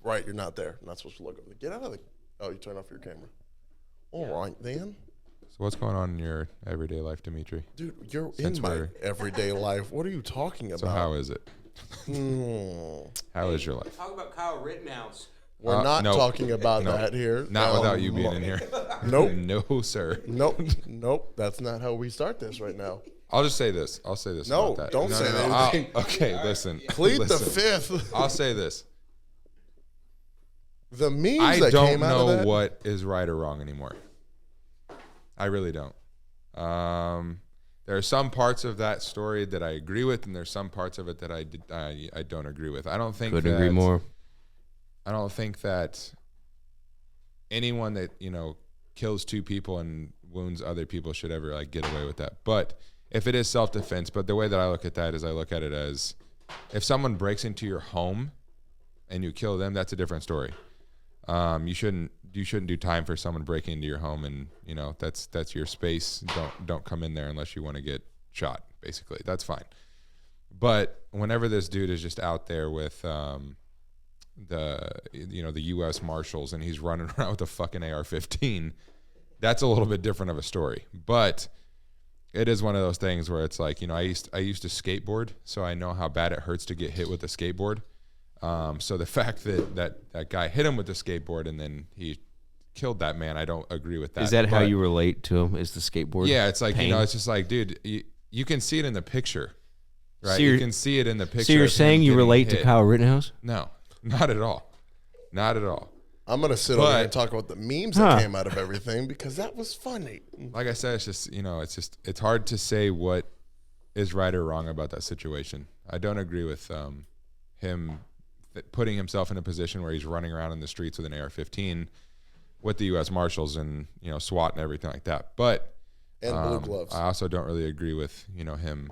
Right, you're not there. You're not supposed to look over there. Get out of the. Oh, you turn off your camera. All right then, So what's going on in your everyday life, Dimitri? dude. You're Since in my we're- everyday life. What are you talking about? So how is it? Hmm. How is your life? Talk about Kyle Rittenhouse. We're not nope. talking about Nope. that here. Not without you being in here. Nope. No, sir. Nope. That's not how we start this right now. I'll just say this. I'll say this. No, about that. don't say I'll- anything. Okay, listen. Plead the Listen. fifth. I'll say this. The memes I that don't came out of know that. what is right or wrong anymore. I really don't. There are some parts of that story that I agree with, and there's some parts of it that I don't agree with. I don't think Couldn't agree more. I don't think that anyone that kills 2 people and wounds other people should ever like get away with that. But if it is self-defense, but the way that I look at that is I look at it as if someone breaks into your home and you kill them, that's a different story. You shouldn't do time for someone breaking into your home, and that's your space. Don't come in there unless you want to get shot. Basically, that's fine. But whenever this dude is just out there with the U.S. Marshals and he's running around with a fucking AR-15, that's a little bit different of a story. But it is one of those things where it's like I used to skateboard, so I know how bad it hurts to get hit with a skateboard. So the fact that guy hit him with the skateboard and then he killed that man, I don't agree with that. Is that how But- you relate to him? Is the skateboard? Yeah, it's like pain? it's just like, dude, you can see it in the picture, right? So You you're- can see it in the picture. So you're of him saying you getting relate to hit. Kyle Rittenhouse? No, not at all, not at all. I'm gonna sit over here and But- talk about the memes Huh. that came out of everything because that was funny. Like I said, it's just it's hard to say what is right or wrong about that situation. I don't agree with him putting himself in a position where he's running around in the streets with an AR-15 with the U.S. Marshals and SWAT and everything like that. But And blue gloves. I also don't really agree with him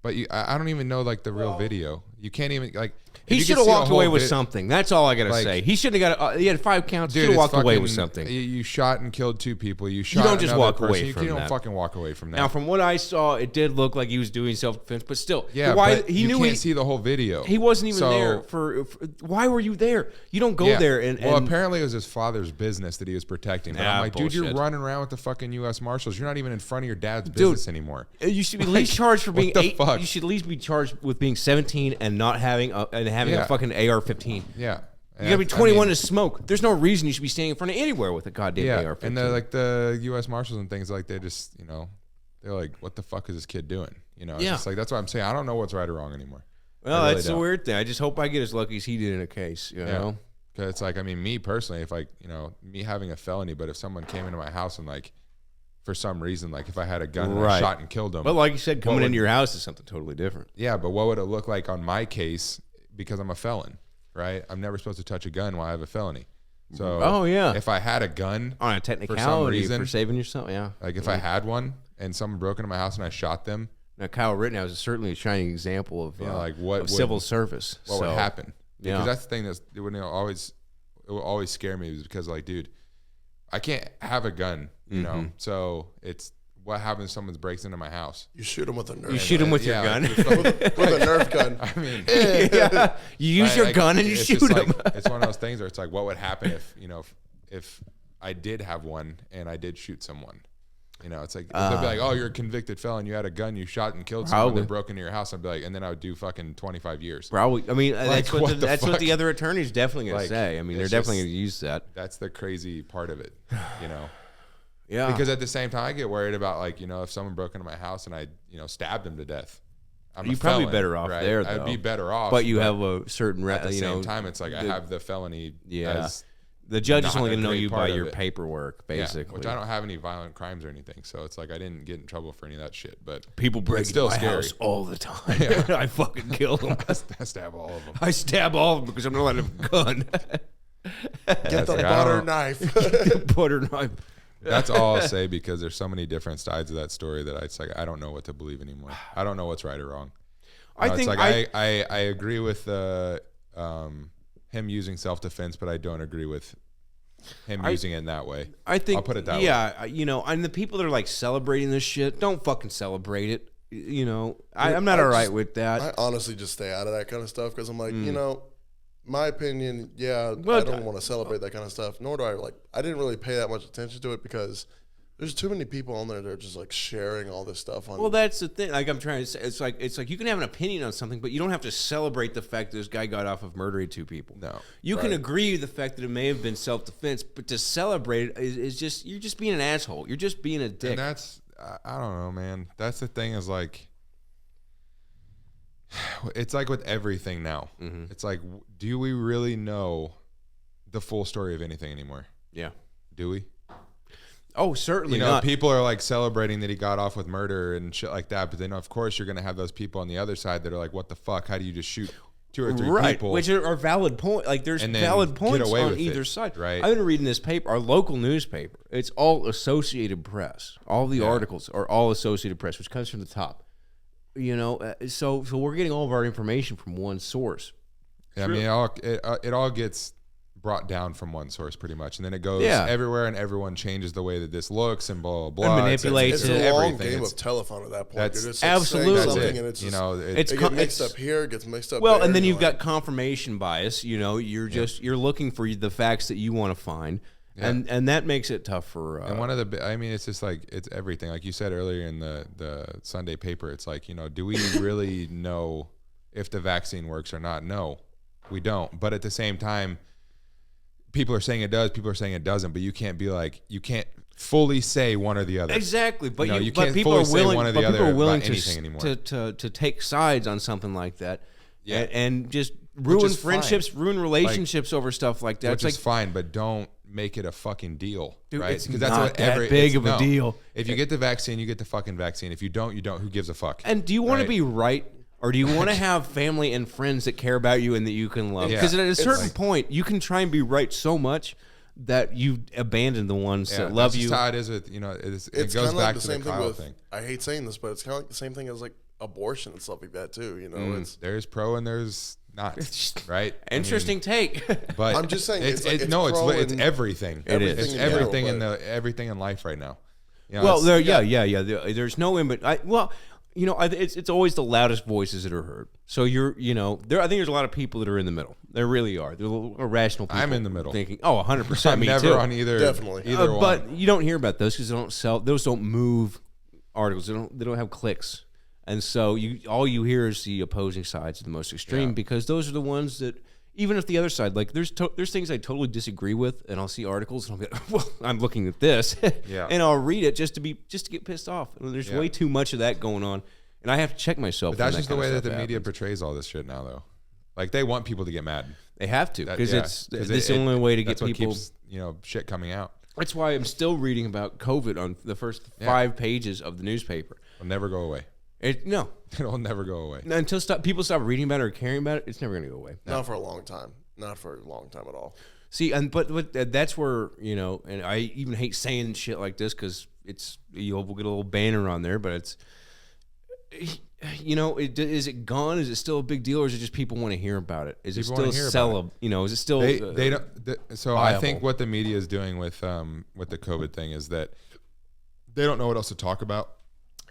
But I don't even know like the real video. You can't even like. He should have walked away with something. That's all I gotta like, say. He shouldn't have got. He had 5 counts. Dude, Should have walked away fucking- with something. You shot and killed 2 people. You shot. don't just another walk person. away from You don't that. fucking walk away from that. Now, from what I saw, it did look like he was doing self-defense, but still, yeah, why but he you knew can't he, see the whole video. he wasn't even So- there for. Why were you there? You don't go Yeah. there and well, apparently it was his father's business that he was protecting. But Nah, I'm like, dude, you're bullshit. running around with the fucking U.S. Marshals. You're not even in front of your dad's business anymore. You should be at least charged for being what the 8. fuck? You should at least be charged with being 17 and not having a Yeah. fucking AR-15. Yeah. You gotta be 21 to smoke. There's no reason you should be standing in front of anywhere with a goddamn Yeah, AR-15. and the U.S. Marshals and things like they just they're like, what the fuck is this kid doing? It's Yeah. just like that's what I'm saying. I don't know what's right or wrong anymore. well, I really that's the don't. weird thing. I just hope I get as lucky as he did in a case. You know. Because it's like, I mean, me personally, if me having a felony, but if someone came into my house and like, for some reason, like if I had a gun and I Right. shot and killed them. But like you said, coming would- into your house is something totally different. Yeah, but what would it look like on my case because I'm a felon, right? I'm never supposed to touch a gun while I have a felony. So Oh, yeah. if I had a gun, On a technicality reason- for saving yourself, yeah. like if I had one and someone broke into my house and I shot them, Now, Kyle Rittenhouse is certainly a shining example of, like what of would- civil service. what would So, happen? Because yeah. that's the thing it will always scare me is because like, dude, I can't have a gun, you know? So it's what happens if someone breaks into my house? You shoot him with a Nerf. You shoot him with your Yeah, gun. like, with a Nerf gun. I mean, yeah. You use your like, gun and you it's shoot just him. like, it's one of those things where it's like, what would happen if I did have one and I did shoot someone? It's like they'd be like, "Oh, you're a convicted felon. You had a gun. You shot and killed someone. Probably. That broke into your house." I'd be like, and then I would do fucking 25 years. Probably. I mean, that's what what the that's what fuck? the other attorney's definitely going Like, to say. I mean, they're it's definitely just- going to use that. That's the crazy part of it, Yeah. Because at the same time, I get worried about like if someone broke into my house and I stabbed him to death. I'm You're a probably felon, better off right? there, I'd though. be better off, but you have a certain, at the you same know, time, it's like I have the felony. Yeah. as the judge is not only a going to know great you by part of your it. paperwork, Yeah, basically. which I don't have any violent crimes or anything, so it's like I didn't get in trouble for any of that shit. But People break it's still into my scary. house all the time. I fucking kill them. I stab all of them. I stab all of them because I'm not allowed to have a gun. Get the like, I butter don't- knife. Butter knife. That's all I'll say because there's so many different sides of that story that it's like I don't know what to believe anymore. I don't know what's right or wrong. I It's think like I agree with him using self-defense, but I don't agree with him using it in that way. I think, I'll put it that way. yeah, and the people that are like celebrating this shit, don't fucking celebrate it. I'm not I all right just- with that. I honestly just stay out of that kind of stuff because I'm like, Mm. my opinion, yeah, Well, I don't want to celebrate that kind of stuff. Nor do I didn't really pay that much attention to it because there's too many people on there that are just like sharing all this stuff on. Well, that's the thing. Like I'm trying to say, it's like you can have an opinion on something, but you don't have to celebrate the fact that this guy got off of murdering 2 people. No. You can agree with the fact that it may have been self-defense, but to celebrate it is just you're just being an asshole. You're just being a dick. And that's I don't know, man. That's the thing is like it's like with everything now. Mm-hmm. It's like do we really know the full story of anything anymore? Yeah. Do we? Oh, certainly not. People are like celebrating that he got off with murder and shit like that, but then of course you're gonna have those people on the other side that are like, "What the fuck? How do you just shoot 2 or 3 Right, people?" which are valid point. Like there's And then valid get points away on with either it, side. right? I've been reading this paper, our local newspaper. It's all Associated Press. All the articles are all Associated Press, which comes from the top. So we're getting all of our information from one source. I mean, it all gets brought down from one source pretty much, and then it goes Yeah. everywhere, and everyone changes the way that this looks and blah blah blah. And manipulates it's it. a long everything. game It's- of telephone at that point. that's- Dude. It's like Absolutely. saying That's something it. and it's You just, know, It's it co- gets mixed it's- up here, it gets mixed up Well, there. and then you're you've like, got confirmation bias. You're just you're looking for the facts that you want to find, and that makes it tough for. And one of the, I mean, it's just like it's everything. Like you said earlier in the Sunday paper, it's like do we really know if the vaccine works or not? No, we don't. But at the same time, people are saying it does. People are saying it doesn't. But you can't fully say one or the other. Exactly, but you but can't people fully are say willing. one or But the people other are willing about anything anymore. to take sides on something like that. Yeah. and just ruin is fine. friendships, ruin relationships over stuff like that. Which It's is fine, but don't make it a fucking deal, Dude, right? it's not that big it's- of a deal. If you get the vaccine, you get the fucking vaccine. If you don't, you don't. Who gives a fuck? And do you want Right? to be right, or do you want to have family and friends that care about you and that you can love? Yeah. Because at a certain like- point, you can try and be right so much that you abandon the ones that love that's you. just how it is with it it's goes kind of back like the to same the thing Kyle with. thing. I hate saying this, but it's kind of like the same thing as like abortion and stuff like that too. You know, it's There's pro and there's not, right? Interesting take. But I'm just saying, it's it's pro and everything. It is. It's in everything general, everything in life right now. You know, Well, it's- there's no in, but it's always the loudest voices that are heard. So I think there's a lot of people that are in the middle. There really are. They're irrational people. I'm in the middle. Thinking, 100%. I'm me never too. on either. Definitely. Either one. But you don't hear about those because they don't sell. Those don't move articles. They don't have clicks, and so all you hear is the opposing sides of the most extreme because those are the ones that. Even if the other side, like there's things I totally disagree with, and I'll see articles and I'll be like, well, I'm looking at this, and I'll read it just to get pissed off. And there's way too much of that going on, and I have to check myself. But that's when just the kind way of that the stuff media happens. portrays all this shit now, though. Like they want people to get mad They have to because it's the it- only way to get that's what people. keeps, shit coming out. That's why I'm still reading about COVID on the first 5 pages of the newspaper. It'll never go away. No, It'll never go away. until people stop reading about it or caring about it, it's never going to go away. not for a long time. Not for a long time at all. See, but that's where and I even hate saying shit like this because we'll get a little banner on there, but it's is it gone? Is it still a big deal, or is it just people want to hear about it? Is People it wanna still hear sell? about Is it still? They don't. So I think viable. what the media is doing with the COVID thing is that they don't know what else to talk about.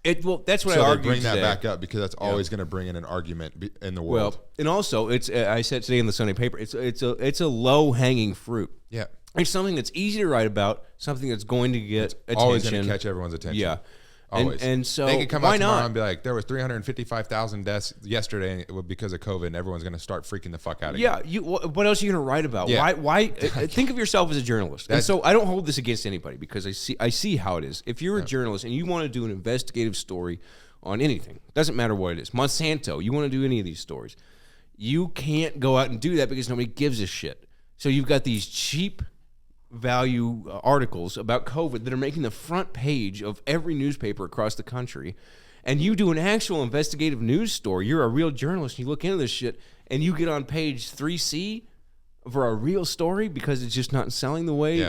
That's what So I they argued bring that today. back up because that's always going to bring in an argument in the world. Well, and also it's I said today in the Sunday paper. It's a low hanging fruit. yeah, It's something that's easy to write about. Something that's going to get attention. always going to catch everyone's attention. Yeah. Always. And so they could come why out tomorrow not? and be like, there was 355,000 deaths yesterday because of COVID, and everyone's going to start freaking the fuck out of Yeah, what else are you going to write about? Yeah. Why think of yourself as a journalist. And so I don't hold this against anybody because I see how it is. If you're a journalist and you want to do an investigative story on anything, doesn't matter what it is. Monsanto, you want to do any of these stories. You can't go out and do that because nobody gives a shit. So you've got these cheap value articles about COVID that are making the front page of every newspaper across the country, and you do an actual investigative news story. You're a real journalist. You look into this shit, and you get on page 3C for a real story because it's just not selling the way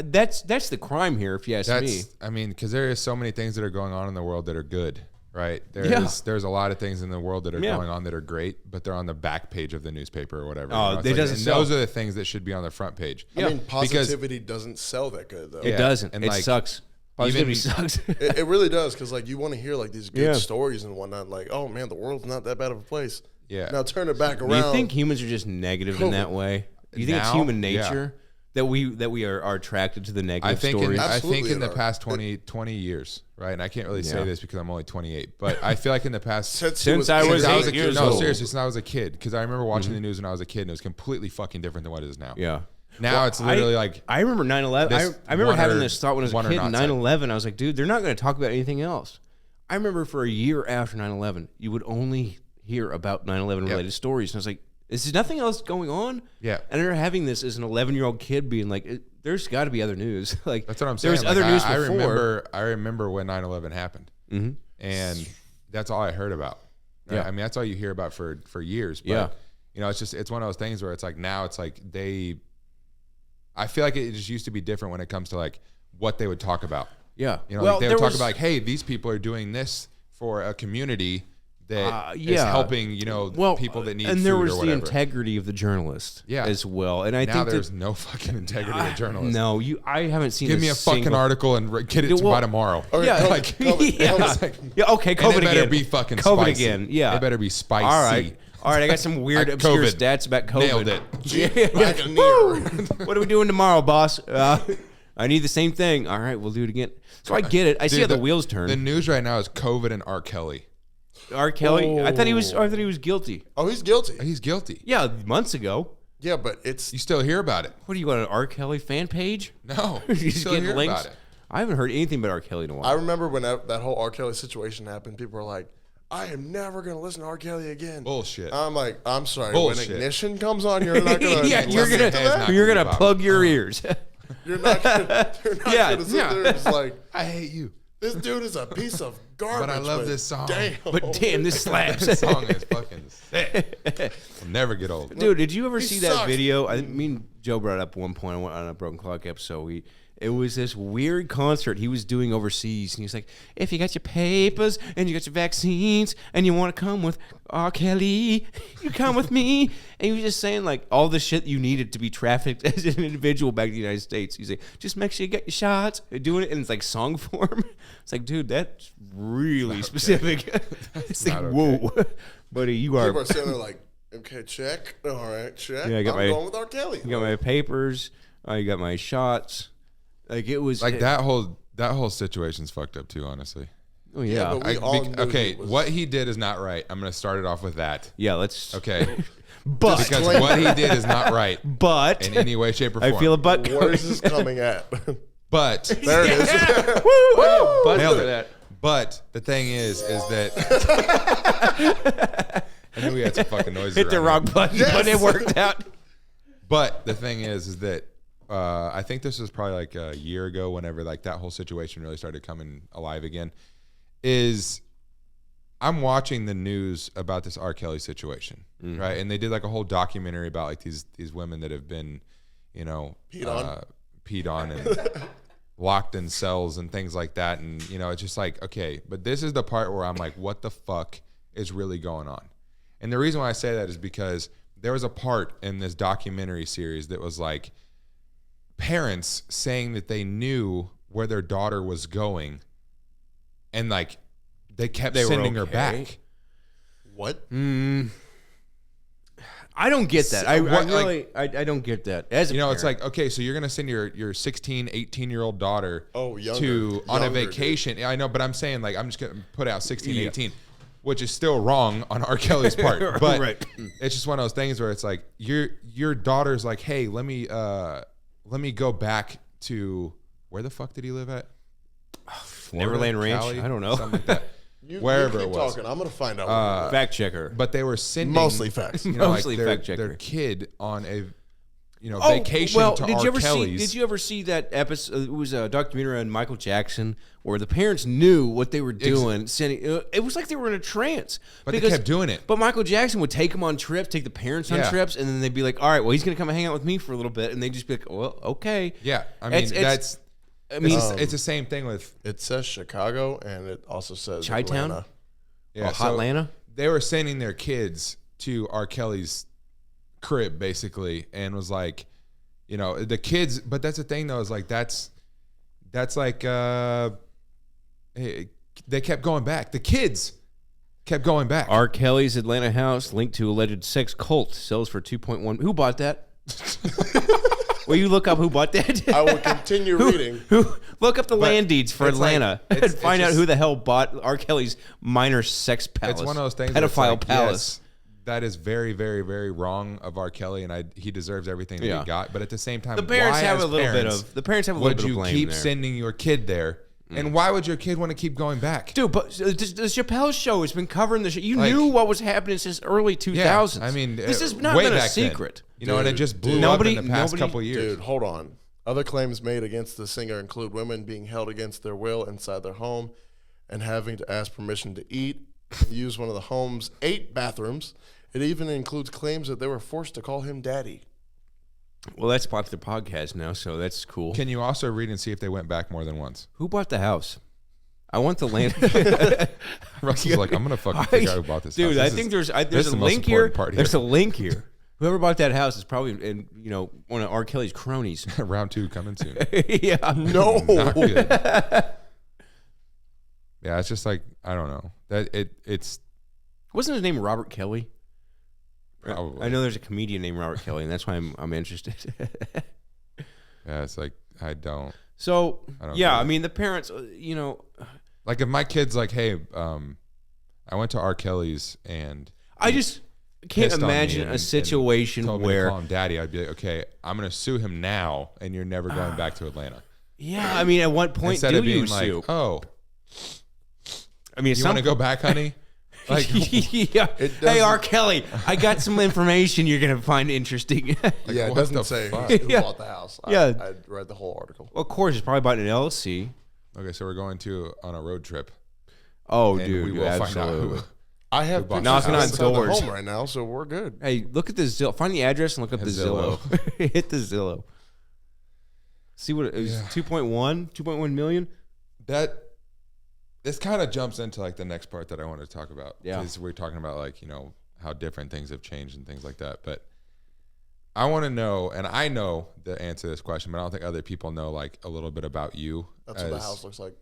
that's the crime here, if you ask me. I mean, because there is so many things that are going on in the world that are good, right? There's a lot of things in the world that are going on that are great, but they're on the back page of the newspaper or whatever. Oh, It's they doesn't and sell. those are the things that should be on the front page. I mean, because- positivity doesn't sell that good though. It doesn't. and It like, sucks. Positivity even- sucks. It really does because like you want to hear like these good Yeah. stories and whatnot. Like, oh man, the world's not that bad of a place. Yeah. Now turn it back Do around. you think humans are just negative in that way? Do you think it's Now, human yeah. nature that we are attracted to the I negative think stories? I think Absolutely in the it are. past 20 years, right? And I can't really say Yeah. this because I'm only 28, but I feel like in the past Since I was since I was 8 a kid, years no, old. seriously, since I was a kid, because I remember watching the news when I was a kid, and it was completely fucking different than what it is now. Yeah. Now it's literally like I remember 9/11. this I remember one having or- this thought when I was a one or kid. not type. 9/11. I was like, dude, they're not going to talk about anything else. I remember for a year after 9/11, you would only hear about 9/11 related stories, and I was like, is there nothing else going on? Yeah. And I remember having this as an 11-year-old kid being like, there's got to be other news. Like that's what I'm saying. There's Like, other news I before. I remember when 9/11 happened, and that's all I heard about. Right? Yeah. I mean, that's all you hear about for years. But, Yeah. it's one of those things where it's like now it's like I feel like it just used to be different when it comes to like what they would talk about. Yeah. Like they would talk about like, hey, these people are doing this for a community that is helping, people that need and food there or was the whatever. integrity of the journalist as well. And I Now think there's no fucking integrity of journalists. No, I haven't seen Give me a fucking article and get it by tomorrow. Yeah, COVID, like, COVID, yeah. COVID. Yeah, okay, And COVID it better again. be fucking COVID spicy. again. Yeah. It better be spicy. All right, I got some weird obscure COVID. stats about COVID. Nailed it. Buccaneer. What are we doing tomorrow, boss? I need the same thing. All right, we'll do it again. So I get it. I see how Dude, the wheels turn. The news right now is COVID and R. Kelly. R. Kelly. I thought he was guilty. Oh, he's guilty. He's guilty. Yeah, months ago. Yeah, but it's You still hear about it? What do you got, an R. Kelly fan page? No. You You just still get hear links? about it. I haven't heard anything about R. Kelly in a I while. remember when that whole R. Kelly situation happened. People were like, "I am never gonna listen to R. Kelly again." Bullshit. I'm like, I'm sorry. Bullshit. When Ignition comes on, you're not gonna. Yeah, you're listen gonna to that? you're gonna Not plug your ears. You're not. You're not Yeah, gonna sit yeah. there and just like, I hate you. this dude is a piece of garbage. But I love this song. Damn. But damn, this slaps. This song is fucking sick. Will never get old. Dude, did you ever He see that sucks. video? I think me and Joe brought it up at one point on a Broken Clock episode. It was this weird concert he was doing overseas, and he was like, "If you got your papers and you got your vaccines and you want to come with R. Kelly, you come with me." And he was just saying like all the shit you needed to be trafficked as an individual back in the United States. He's like, "Just make sure you get your shots." They're doing it in like song form. It's like, dude, that's really specific. It's like, not whoa, buddy, you are. People are sitting there like, okay, check. All right, check. Yeah, I got I'm my- going with R. Kelly. You got my papers. You got my shots. Like it was Like that whole situation's fucked up too, honestly. Oh yeah, but we all knew Okay, he was- what he did is not right. I'm gonna start it off with that. yeah. Let's. Okay, But because what he did is not right but in any way, shape, or I form. feel a butt. Where's this coming at? But There it is. Woo! nailed it. But the thing is that I knew we had some fucking noises. Hit the around wrong here. button, but it worked out. But the thing is that I think this was probably like a year ago, whenever like that whole situation really started coming alive again. Is I'm watching the news about this R. Kelly situation, right? And they did like a whole documentary about like these women that have been, you know, peed on and locked in cells and things like that. And you know, it's just like, okay, but this is the part where I'm like, what the fuck is really going on? And the reason why I say that is because there was a part in this documentary series that was like parents saying that they knew where their daughter was going, and like they kept They were sending her okay. back. What? I don't get that. So I what, really, I don't get that. As a You know, it's parent. like, okay, so you're going to send your 16, 18-year-old daughter on a Younger, vacation. Yeah, I know, but I'm saying, like, I'm just going to put out 16, Yeah. 18, which is still wrong on R. Kelly's part. But Right. it's just one of those things where it's like, your daughter's like, hey, let me go back to, where the fuck did he live at? Florida, Neverland Ranch? Cali? I don't know. Something like that. You Wherever keep it was. talking. I'm gonna find out. fact checker. But they were sending Mostly facts. you know, Mostly like fact checker. their kid on a vacation to did R. you ever Kelly's. did you ever see that episode? It was a documentary on Michael Jackson where the parents knew what they were doing. Sending it was like they were in a trance. But they kept doing it. But Michael Jackson would take them on trips, take the parents on Yeah. trips, and then they'd be like, "All right, well, he's gonna come and hang out with me for a little bit," and they'd just be like, "Well, okay." Yeah, I mean It's- I I mean, mean it's the same thing with It says Chicago, and it also says Chi-town? Atlanta. yeah, Hot Atlanta. They were sending their kids to R. Kelly's crib basically, and was like, you know, the kids. But that's the thing though, is like that's like they kept going back. The kids kept going back. R. Kelly's Atlanta house linked to alleged sex cult sells for 2.1. Who bought that? Will you look up who bought that? I will continue reading. Who look up the land deeds for it's like- Atlanta it's- and find it's out just- who the hell bought R. Kelly's minor sex palace. It's one of those things. where it's Pedophile like, palace. yes, that is very, very, very wrong of R. Kelly, and he deserves everything that Yeah. he got. But at the same time, The parents why have as a little bit parents of. The parents have a little would bit of you blame keep there. sending your kid there? And why would your kid want to keep going back? Dude, but the Chappelle Show has been covering the show. You Like- knew what was happening since early 2000s. I mean, this has not way been a back then. secret. You know, and it just blew Nobody- up in the past nobody- couple years. Dude, hold on. Other claims made against the singer include women being held against their will inside their home and having to ask permission to eat and use one of the home's 8 bathrooms. It even includes claims that they were forced to call him daddy. Well, that's part of the podcast now, so that's cool. Can you also read and see if they went back more than once? Who bought the house? I want the land. Russell's like, I'm gonna fucking figure out who bought this house. Dude, This I is- think there's this a is the most link here. important part There's a here. link here. Whoever bought that house is probably one of R. Kelly's cronies. Round 2 coming soon. Yeah. No. Not good. Yeah, it's just like I don't know that it's Wasn't his name Robert Kelly? probably I know there's a comedian named Robert Kelly, and that's why I'm interested. yeah, it's like I don't So don't yeah, get it. I mean the parents, like if my kid's like, hey, I went to R. Kelly's and I just can't pissed on me imagine and- a and situation told me to where call him daddy. I'd be like, okay, I'm gonna sue him now, and you're never going back to Atlanta. yeah, I mean at what point Instead do of being you like, sue? oh, I mean, you want to go back, honey? Like, yeah. Hey, doesn't- R. Kelly, I got some information you're gonna find interesting. Yeah, it what doesn't the say fuck? who Yeah. bought the house. Yeah. I read the whole article. Well, of course, it's probably about an LLC. okay, so we're going on a road trip, Oh, and dude, we will find out absolutely. who. I have bought pictures Knocking on outside the doors. home right now, so we're good. Hey, look at the Zillow. Find the address and look up the Zillow. Zillow. Hit the Zillow. See what it was, 2.1 million. This kind of jumps into like the next part that I want to talk about. Yeah. Because we're talking about like, how different things have changed and things like that. But I want to know, and I know the answer to this question, but I don't think other people know like a little bit about you. That's what the house looks like.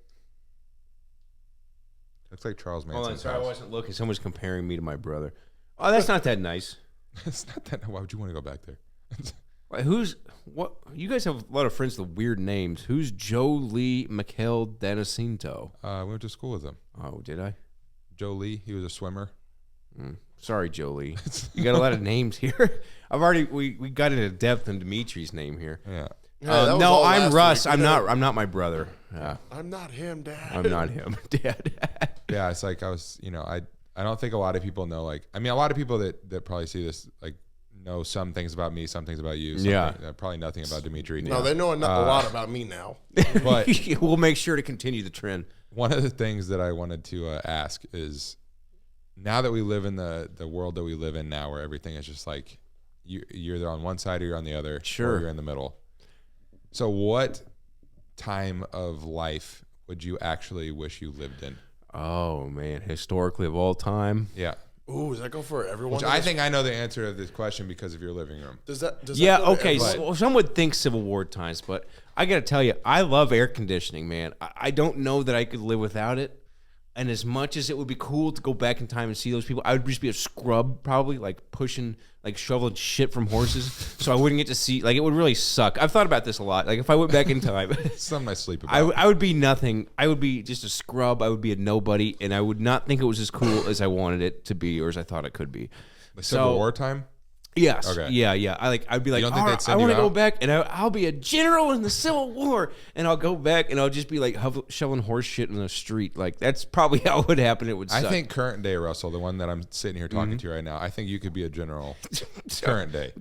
Looks like Charles Hold on, Manson's sorry, I house. wasn't looking. Someone's comparing me to my brother. Oh, that's not that nice. It's not that. Why would you want to go back there? Wait, who's what? You guys have a lot of friends with weird names. Who's Joe Lee Mikel Danacinto? We went to school with him. Oh, did I? Joe Lee. He was a swimmer. Sorry, Joe Lee. You got a lot of names here. we got into depth in Dimitri's name here. Yeah. Yeah, that was no, all I'm last Russ. week. I'm not my brother. I'm not him, Dad. I'm not him, Dad. Yeah. It's like I was. I don't think a lot of people know. Like, I mean, a lot of people that probably see this like know some things about me, some things about you. Yeah. Probably nothing about Dimitri. No, they know a lot about me now. But We'll make sure to continue the trend. one of the things that I wanted to ask is, now that we live in the world that we live in now, where everything is just like you're either on one side or you're on the other, Sure. or you're in the middle. So, what time of life would you actually wish you lived in? Oh man, historically of all time. Yeah, Ooh, does that go for everyone? which I think I know the answer to this question because of your living room. Does that Yeah, go to okay. everyone? So, some would think Civil War times, but I got to tell you, I love air conditioning, man. I don't know that I could live without it. And as much as it would be cool to go back in time and see those people, I would just be a scrub, probably, like pushing, like shoveling shit from horses. So I wouldn't get to see, like, it would really suck. I've thought about this a lot. Like, if I went back in time, Something I sleep about. I would be nothing. I would be just a scrub. I would be a nobody. And I would not think it was as cool as I wanted it to be or as I thought it could be. Like Civil so- War time. Yes. Okay. Yeah. I'd be like, don't think "All they'd right, send I want you to go out?" back and I'll be a general in the Civil War, and I'll go back and I'll just be like shoveling horse shit in the street. Like that's probably how it would happen. It would suck. I think current day, Russell, the one that I'm sitting here talking to you right now, I think you could be a general. Current day.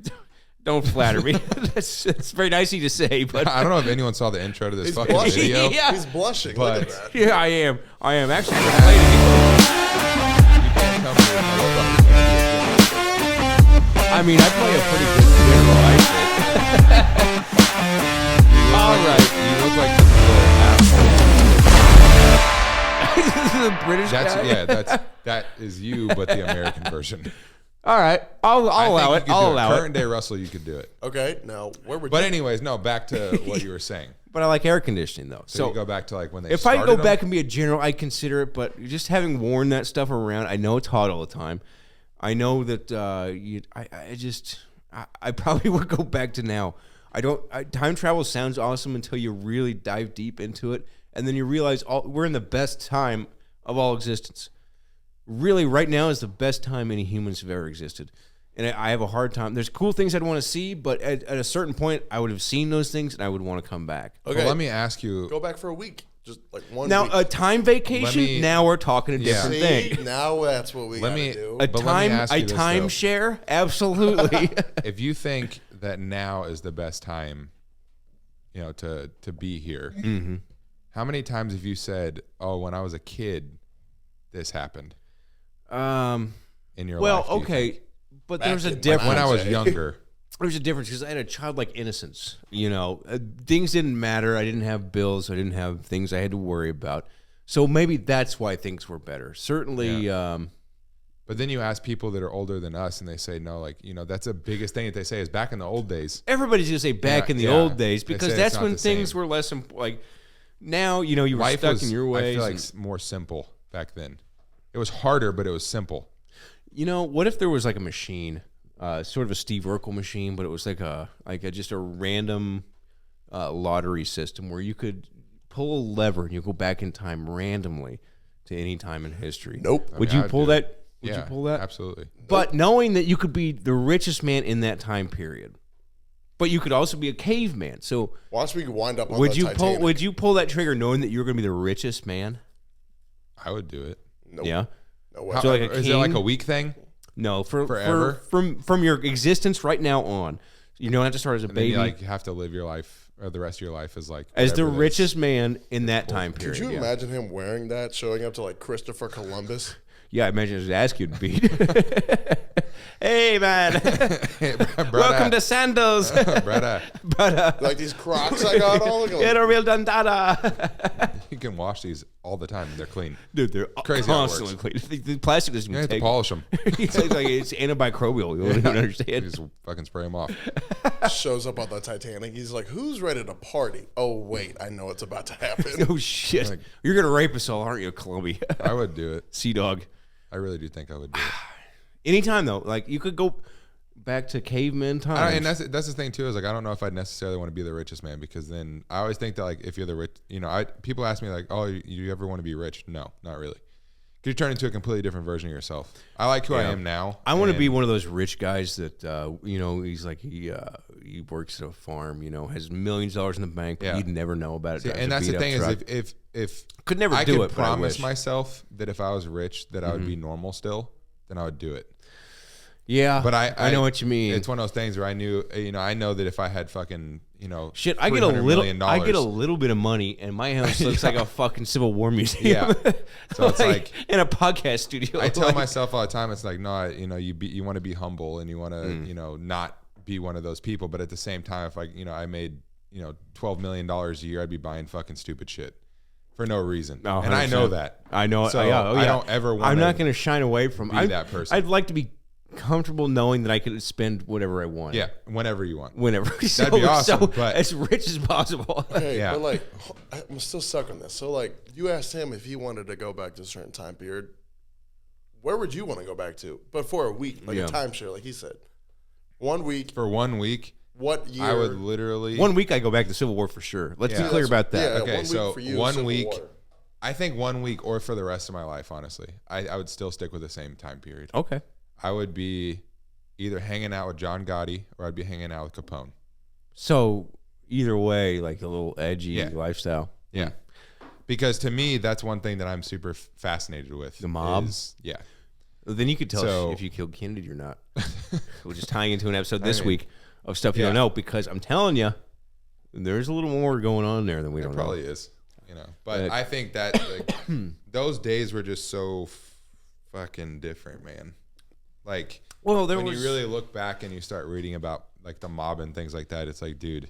Don't flatter me. that's very nice of you to say, but I don't know if anyone saw the intro to this He's fucking blushing. video. Yeah. He's blushing. But- Look at that. yeah, I am. Actually, I played You can't tell me you're not a general. it. I mean, I play a pretty good general, I think. All right. You look like The British guy. that is you, but the American version. All right. I'll allow it. I'll allow it. Current day Russell, you could do it. Okay, now where would But you? anyways, no. Back to what you were saying. But I like air conditioning though. So you go back to like when they. If I started go them? back and be a general, I'd consider it. But just having worn that stuff around, I know it's hot all the time. I know that I probably would go back to now. Time travel sounds awesome until you really dive deep into it, and then you realize we're in the best time of all existence. Really, right now is the best time any humans have ever existed. And I have a hard time. There's cool things I'd want to see, but at a certain point, I would have seen those things, and I would want to come back. Okay, Well, let me ask you. go back for a week, just like one. Now, week. a time vacation. Let me- Now we're talking a different See, thing. now that's what we Let gotta me- do. A But let me ask you this, though. timeshare, absolutely. If you think that now is the best time, to be here, Mm-hmm. how many times have you said, "Oh, when I was a kid, this happened in your well, life"? do you okay, think? but there's a in my difference. When I was say. younger, There's a difference because I had a childlike innocence. Things didn't matter. I didn't have bills. I didn't have things I had to worry about. So maybe that's why things were better. Certainly, but then you ask people that are older than us, and they say, "No, like that's the biggest thing that they say is back in the old days." everybody's gonna say back Yeah, in the yeah. old days They because say that's it's not when the things same. were less like. Now you were Life stuck was, in your I ways. feel like, and- more simple back then. It was harder, but it was simple. What if there was like a machine, sort of a Steve Urkel machine, but it was like just a random lottery system where you could pull a lever and you go back in time randomly to any time in history. Nope. Would mean, you I'd pull do it. that? Would Yeah, you pull that? Absolutely. But knowing that you could be the richest man in that time period, but you could also be a caveman. So Watch me wind up on would the you Titanic. pull? Would you pull that trigger knowing that you were going to be the richest man? I would do it. Nope. Yeah. No way. So like a Is it like king? a week thing? No, Forever? from your existence right now on. You don't have to start as a Then baby. you have to live your life or the rest of your life as like as the whatever it is. richest man in that time period. Could you yeah. imagine him wearing that, showing up to like Christopher Columbus? Yeah, I imagine his ass could beat. Hey, man. Welcome to Sandals. Brother, Like these Crocs I got on. Look at Get them. a real dandada. you can wash these all the time. They're clean. Dude, they're Crazy how it constantly clean. The plastic doesn't You even have to take. polish them. It's like it's antimicrobial. You don't even You understand. just fucking spray them off. Shows up on the Titanic. He's like, "Who's ready to party?" Oh wait, I know it's about to happen. Oh shit! You're gonna rape us all, aren't you, Columbia? I would do it. Sea Dog. I really do think I would do it. Anytime though, like you could go back to caveman times. And that's the thing too, is like I don't know if I'd necessarily want to be the richest man, because then I always think that like if you're the rich, people ask me like, oh, you ever want to be rich? No, not really. You turn into a completely different version of yourself. I like who I am now. I want to and- be one of those rich guys that he's like he works at a farm, has millions of dollars in the bank, but Yeah. you'd never know about it. See, drives and a that's the beat-up thing truck. is if Could never I do could it, but I promise wish. myself that if I was rich that I would be normal still, then I would do it. Yeah, But I know what you mean. It's one of those things where I know that if I had fucking Shit, I get a $300 little. million, I get a little bit of money, and my house looks like a fucking Civil War museum. Yeah. So it's like in a podcast studio. I tell like, myself all the time, it's like, no, you want to be humble and you want to, not be one of those people. But at the same time, if I made, $12 million a year, I'd be buying fucking stupid shit for no reason. Oh, and I know 100%. that. I know. So yeah, I don't ever want. I'm not going to shine away from be that person. I'd like to be comfortable knowing that I could spend whatever I want. Yeah, whenever you want. Whenever. That'd be awesome, So but- as rich as possible. Hey, Yeah. but like, I'm still stuck on this. So like, you asked him if he wanted to go back to a certain time period. Where would you want to go back to? But for a week, like Yeah. a timeshare, like he said. 1 week. For 1 week, What year? I would literally 1 week I go back to Civil War for sure. Let's Yeah. be clear about that. Yeah, Okay, 1 week so for you, 1 Civil week- War. I think 1 week or for the rest of my life, honestly, I would still stick with the same time period. Okay. I would be either hanging out with John Gotti or I'd be hanging out with Capone. So either way, like a little edgy Yeah. lifestyle. Yeah. Because to me, that's one thing that I'm super fascinated with. The mob? Yeah. Then you could tell So- if you killed Kennedy or not. We're just tying into an episode this mean, week of stuff you yeah. don't know, because I'm telling you, there's a little more going on there than we It don't probably know. is. But I think that like, those days were just so fucking different, man. Like, Well, there when was you really look back and you start reading about like the mob and things like that, it's like, dude,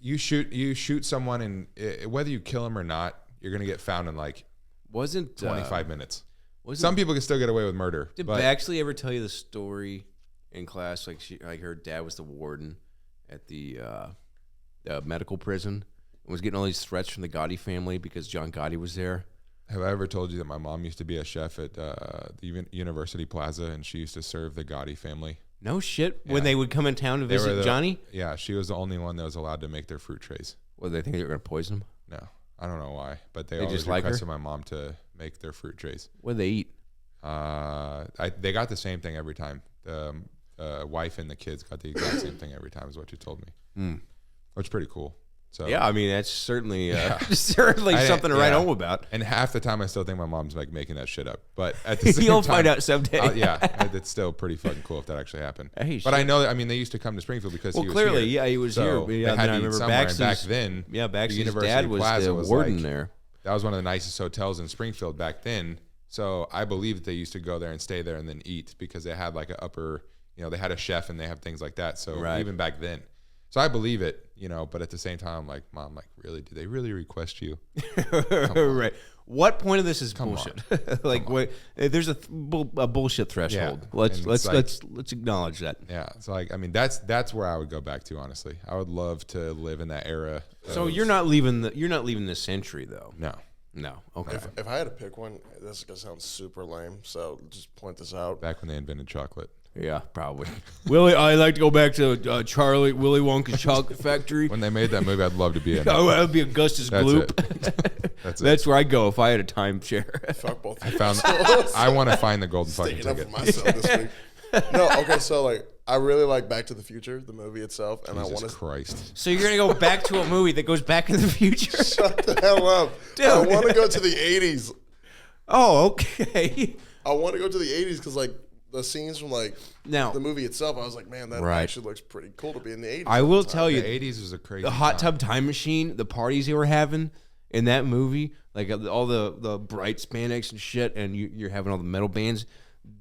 you shoot someone and whether you kill him or not, you're gonna get found in like wasn't 25 minutes. wasn't Some people can still get away with murder. Did but Baxley ever tell you the story in class? Like her dad was the warden at the medical prison and was getting all these threats from the Gotti family because John Gotti was there. have I ever told you that my mom used to be a chef at the University Plaza and she used to serve the Gotti family? No shit. Yeah. When they would come in town to They were visit the- Johnny, Yeah, she was the only one that was allowed to make their fruit trays. well, they think they were going to poison him. No, I don't know why, but they They always just like her? requested my mom to make their fruit trays. What did they eat? They got the same thing every time. The wife and the kids got the exact same thing every time, is what she told me. Which is pretty cool. So Yeah, I mean that's certainly Yeah. certainly I- something to write yeah. home about. And half the time, I still think my mom's like making that shit up. But at the same You'll time, find out someday. yeah, it's still pretty fucking cool if that actually happened. Hey, but I shit. know that. I mean, they used to come to Springfield because Well, he was clearly, here. yeah, he was So here. But they yeah, had then I to eat remember somewhere, and Bax's. back then, Yeah, the Bax's University dad was Plaza the was warden like- there. That was one of the nicest hotels in Springfield back then. So I believe that they used to go there and stay there and then eat because they had like an upper, they had a chef and they have things like that. So Right. even back then. So I believe it, but at the same time, I'm like, Mom, like, really? Do they really request you? Right. What point of this is bullshit? Like, what? There's a bullshit threshold. Yeah. Let's And let's it's like- let's acknowledge that. Yeah. So like, I mean, that's where I would go back to, honestly. I would love to live in that era. So of- you're not leaving the century though. No. No. Okay. If I had to pick one, this is gonna sound super lame. So just point this out. Back when they invented chocolate. Yeah, probably. Willie, I'd like to go back to Willy Wonka's chocolate factory. When they made that movie, I'd love to be in it. Oh, that'd be Augustus That's Gloop. it. That's it. That's where I go if I had a timeshare. Fuck both. I found. I want to find the golden fucking Sticking up for ticket. myself this week. No, okay, so like I really like Back to the Future, the movie itself, and I Jesus want to Christ. So you're gonna go back to a movie that goes back in the future? shut the hell up. Dude. I want to go to the '80s. Oh, okay. I want to go to the '80s because like the scenes from like Now, the movie itself, I was like, man, that Right. actually looks pretty cool to be in the '80s. I will tell The you, 80s was a crazy the hot time. tub time machine, the parties they were having in that movie, like all the bright spandex and shit, and you're having all the metal bands.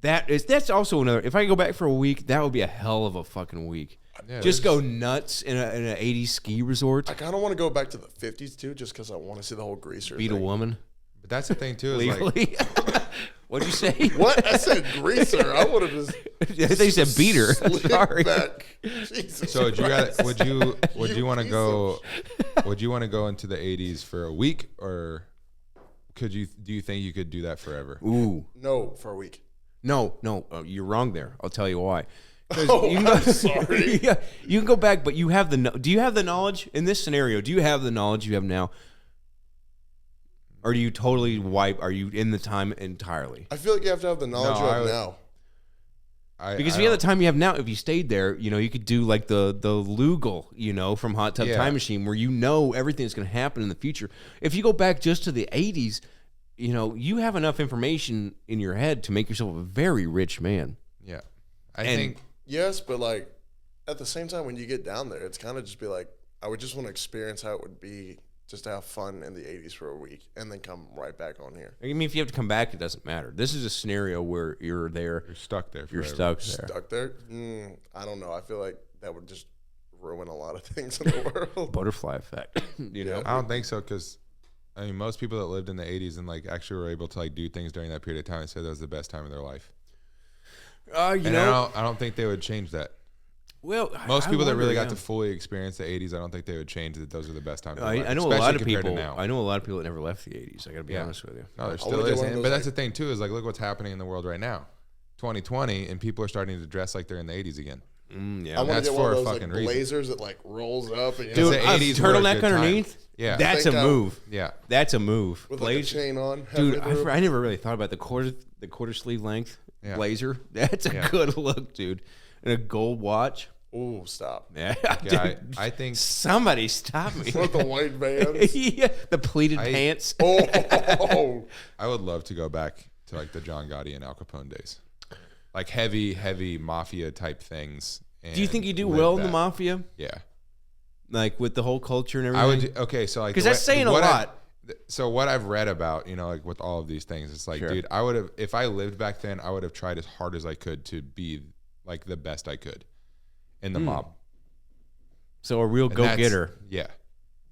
That's also another. If I go back for a week, that would be a hell of a fucking week. Yeah, just go nuts in an 80s ski resort. I kind of want to go back to the 50s too, just because I want to see the whole greaser. Beat a thing. woman But that's the thing too. Is like, legally. What'd you say? What? I said greaser. I would have just. I think you said beat her. slid Sorry. Back. Jesus so would you Christ. would you You want to piece go? Would you want to go into the 80s for a week, or do you think you could do that forever? Ooh. No, for a week. No, you're wrong there. I'll tell you why. 'Cause Oh, you can go, I'm sorry. yeah, you can go back, but you have do you have the knowledge in this scenario? Do you have the knowledge you have now? Or do you totally wipe? Are you in the time entirely? I feel like you have to have the knowledge No, you I have would- now. Because if you have the time you have now, if you stayed there, you could do like the Lugal, from Hot Tub Yeah. Time Machine, where everything that's going to happen in the future. If you go back just to the 80s, you have enough information in your head to make yourself a very rich man. Yeah, I And- think Yes, but like at the same time, when you get down there, it's kind of just be like, I would just want to experience how it would be just to have fun in the 80s for a week and then come right back on here. I mean, if you have to come back, it doesn't matter. This is a scenario where you're there. you're stuck there. You're forever. stuck there. Stuck there? I don't know. I feel like that would just ruin a lot of things in the world. Butterfly effect. I don't think so, because I mean, most people that lived in the 80s and like actually were able to like do things during that period of time and said that was the best time of their life. I don't think they would change that. Well, Most I people that really wonder, got to fully experience the 80s, I don't think they would change that those are the best times. Of their life, I know a especially lot of compared to people. now. I know a lot of people that never left the 80s. I got to be Yeah. honest with you. No, there wanna still get is, one of but those, that's like- the thing too. Is like look what's happening in the world right now, 2020, and people are starting to dress like they're in the 80s again. Yeah. I want That's to get one for of a those fucking like reason. blazers that like rolls up and Dude, the a 80s were a turtleneck good time. underneath. Yeah. That's a Think, move. Yeah, That's a move. with like a Blazer, chain on. dude. halfway through. I never really thought about the quarter sleeve length Yeah. blazer. That's a Yeah. good look, dude. And a gold watch. Ooh, stop. Yeah, yeah. dude. I think Somebody stop me. With the white vans. Yeah, the pleated I- pants. Oh, I would love to go back to like the John Gotti and Al Capone days, like heavy mafia type things. Do you think you and do live well in the that. mafia, Yeah, like with the whole culture and I everything? would. Okay, so like because the that's way- saying a what I- lot. So what I've read about, like with all of these things, it's like, Sure. dude, I would have, if I lived back then, I would have tried as hard as I could to be like the best I could in the mob. So a real And go that's- getter. Yeah.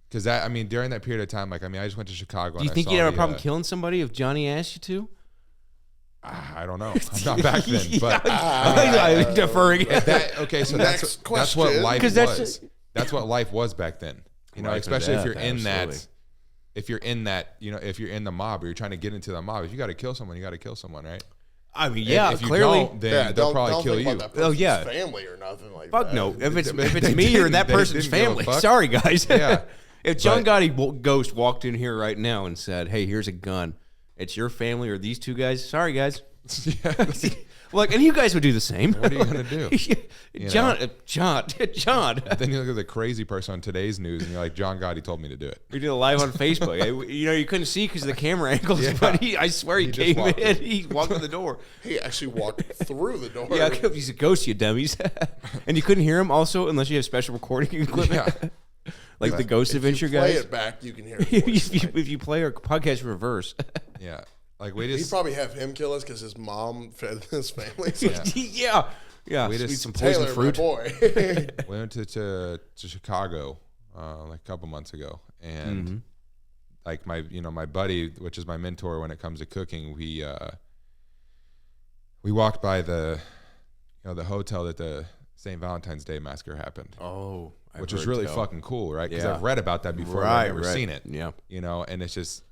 Because I mean, during that period of time, like, I mean, I just went to Chicago. Do you and think I you'd saw have a the, problem killing somebody if Johnny asked you to? I don't know. I'm not back then, but I'm deferring. okay. So Next that's what question. life 'Cause was. That's what life was back then. Right, Especially if for you're that, in that. absolutely. If you're in that, if you're in the mob or you're trying to get into the mob, if you got to kill someone, you got to kill someone, right? I mean, yeah, If you clearly. don't, then yeah. they'll Don't probably kill think you. about that Oh, person's yeah. family or nothing like Fuck that. no. If it's They if it's me or didn't- that they person's didn't give a family, fuck. sorry guys. Yeah. If John But- Gotti Ghost walked in here right now and said, "Hey, here's a gun. It's your family or these two guys." Sorry guys. Look, and you guys would do the same. What are you gonna do? John. Then you look at the crazy person on today's news, and you're like, John Gotti told me to do it. We did a live on Facebook. You couldn't see because of the camera angles, Yeah. but I swear he He just came walked in. in. He walked in the door. He actually walked through the door. Yeah, he's a ghost, you dummies. And you couldn't hear him also unless you have special recording equipment. Yeah. Like the Ghost Adventure Play guys. it back, you can hear it. if you play our podcast reverse. Yeah. Like we He'd just probably have him kill us because his mom fed his family. So yeah. We Sweet just- some poison Taylor, my fruit. boy. we went to Chicago like a couple months ago, and like my buddy, which is my mentor when it comes to cooking, we walked by the hotel that the St. Valentine's Day massacre happened, Oh, which was really fucking cool, right? Because Yeah. I've read about that before, but Right, I've never right. seen it. Yeah. And it's just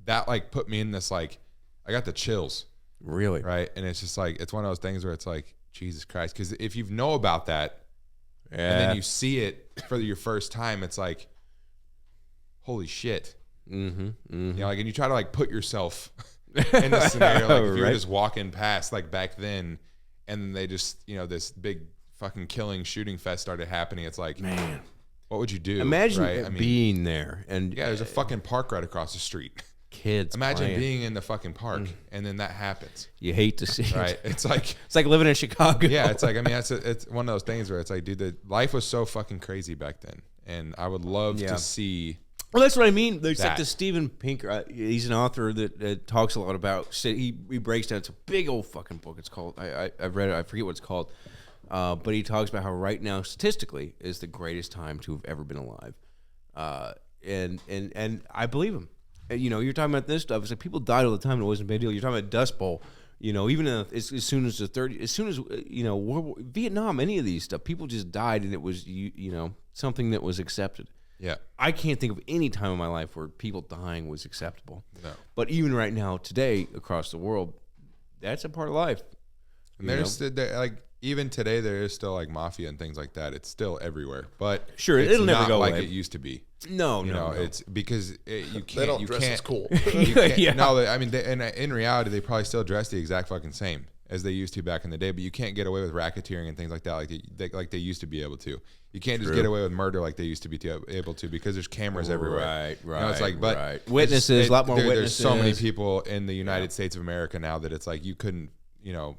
that like put me in this like I got the chills, Really? right? And it's just like it's one of those things where it's like Jesus Christ, because if you know about that. Yeah. And then you see it for your first time, it's like, holy shit. Mm-hmm. Like, and you try to like put yourself in the scenario, like if you were Right. just walking past, like back then, and then they just, this big fucking killing shooting fest started happening. It's like, Man. what would you do? Imagine right? it being there and yeah, there's a fucking park right across the street. kids. Imagine playing. being in the fucking park and then that happens, You hate to see right? it. It's like, It's like living in Chicago. yeah, it's like, I mean, it's one of those things where it's like, dude, the life was so fucking crazy back then. And I would love Yeah. to see Well, that's what I mean. There's like That. the Steven Pinker. He's an author that talks a lot about. He breaks down. It's a big old fucking book. It's called. I've read it. I forget what it's called. But he talks about how right now, statistically, is the greatest time to have ever been alive. And I believe him. And, you know, you're talking about this stuff. It's like people died all the time. And it wasn't a big deal. You're talking about Dust Bowl. You know, even as soon as Vietnam, any of these stuff, people just died, and it was you know something that was accepted. Yeah. I can't think of any time in my life where people dying was acceptable. No. But even right now, today, across the world, that's a part of life. And there's like even today there is still like mafia and things like that. It's still everywhere, but Sure, it's it'll never not go like away. it used to be. No, You know, no. it's because you can't. They don't you dress can't, as cool. You can't, Yeah. No, I mean, in reality, they probably still dress the exact fucking same as they used to back in the day. But you can't get away with racketeering and things like that like they used to be able to. You can't just get away with murder like they used to be able to because there's cameras everywhere. Right, You know, it's like, but right. it's- Witnesses, a lot more There's so many witnesses. people in the United States of America now that it's like you couldn't, you know,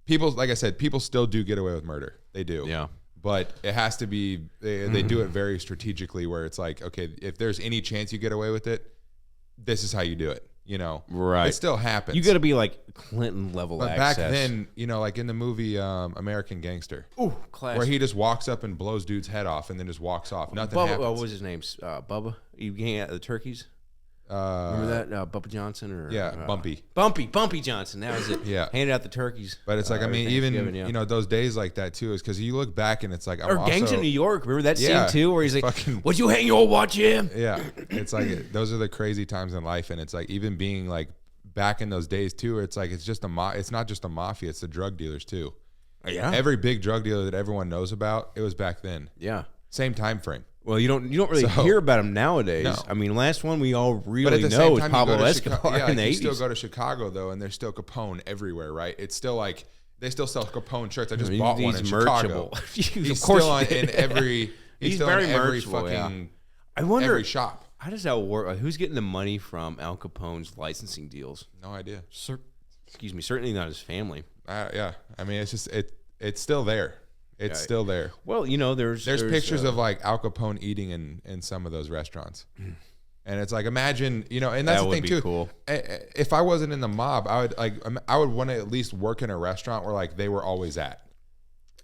people, like I said, people still do get away with murder. They do. Yeah. But it has to be, they do it very strategically where it's like, okay, if there's any chance you get away with it, this is how you do it. You know, Right. It still happens. You got to be like Clinton level But access. back then, you know, like in the movie American Gangster, Ooh, classic. where he just walks up and blows dude's head off and then just walks off. Nothing Bubba, happens. what was his name? Bubba. You hang out the turkeys. Remember that Bubba Johnson or Bumpy. Bumpy Johnson. That was it. Yeah. Handed out the turkeys. But it's like, I every mean, even Thanksgiving, yeah. you know, those days like that too is because you look back and it's like, I'm Or Gangs also, in New York. Remember that Yeah. scene too, where he's like, Fucking- "Would you hang your watch him?" Yeah, it's like those are the crazy times in life, and it's like even being like back in those days too. It's like it's just it's not just the mafia; it's the drug dealers too. Yeah. Every big drug dealer that everyone knows about, it was back then. Yeah. Same time frame. Well, you don't really So- hear about him nowadays. No. I mean, last one we all But really at the know same is time, Pablo you go to Escobar yeah, in the you 80s. still go to Chicago though, and there's still Capone everywhere, right? It's still like they still sell Capone shirts. I just bought one in Chicago. He's of course, still in every. He's still very in every merchable, yeah. fucking I wonder every shop. how does that work? Who's getting the money from Al Capone's licensing deals? No idea. Excuse me, certainly not his family. Yeah, I mean, it's just it's still there. It's Yeah. still there. Well, you know, there's Pictures of like Al Capone eating in some of those restaurants, and it's like imagine, you know, and that's That the would thing be too. cool. If I wasn't in the mob, I would want to at least work in a restaurant where like they were always at.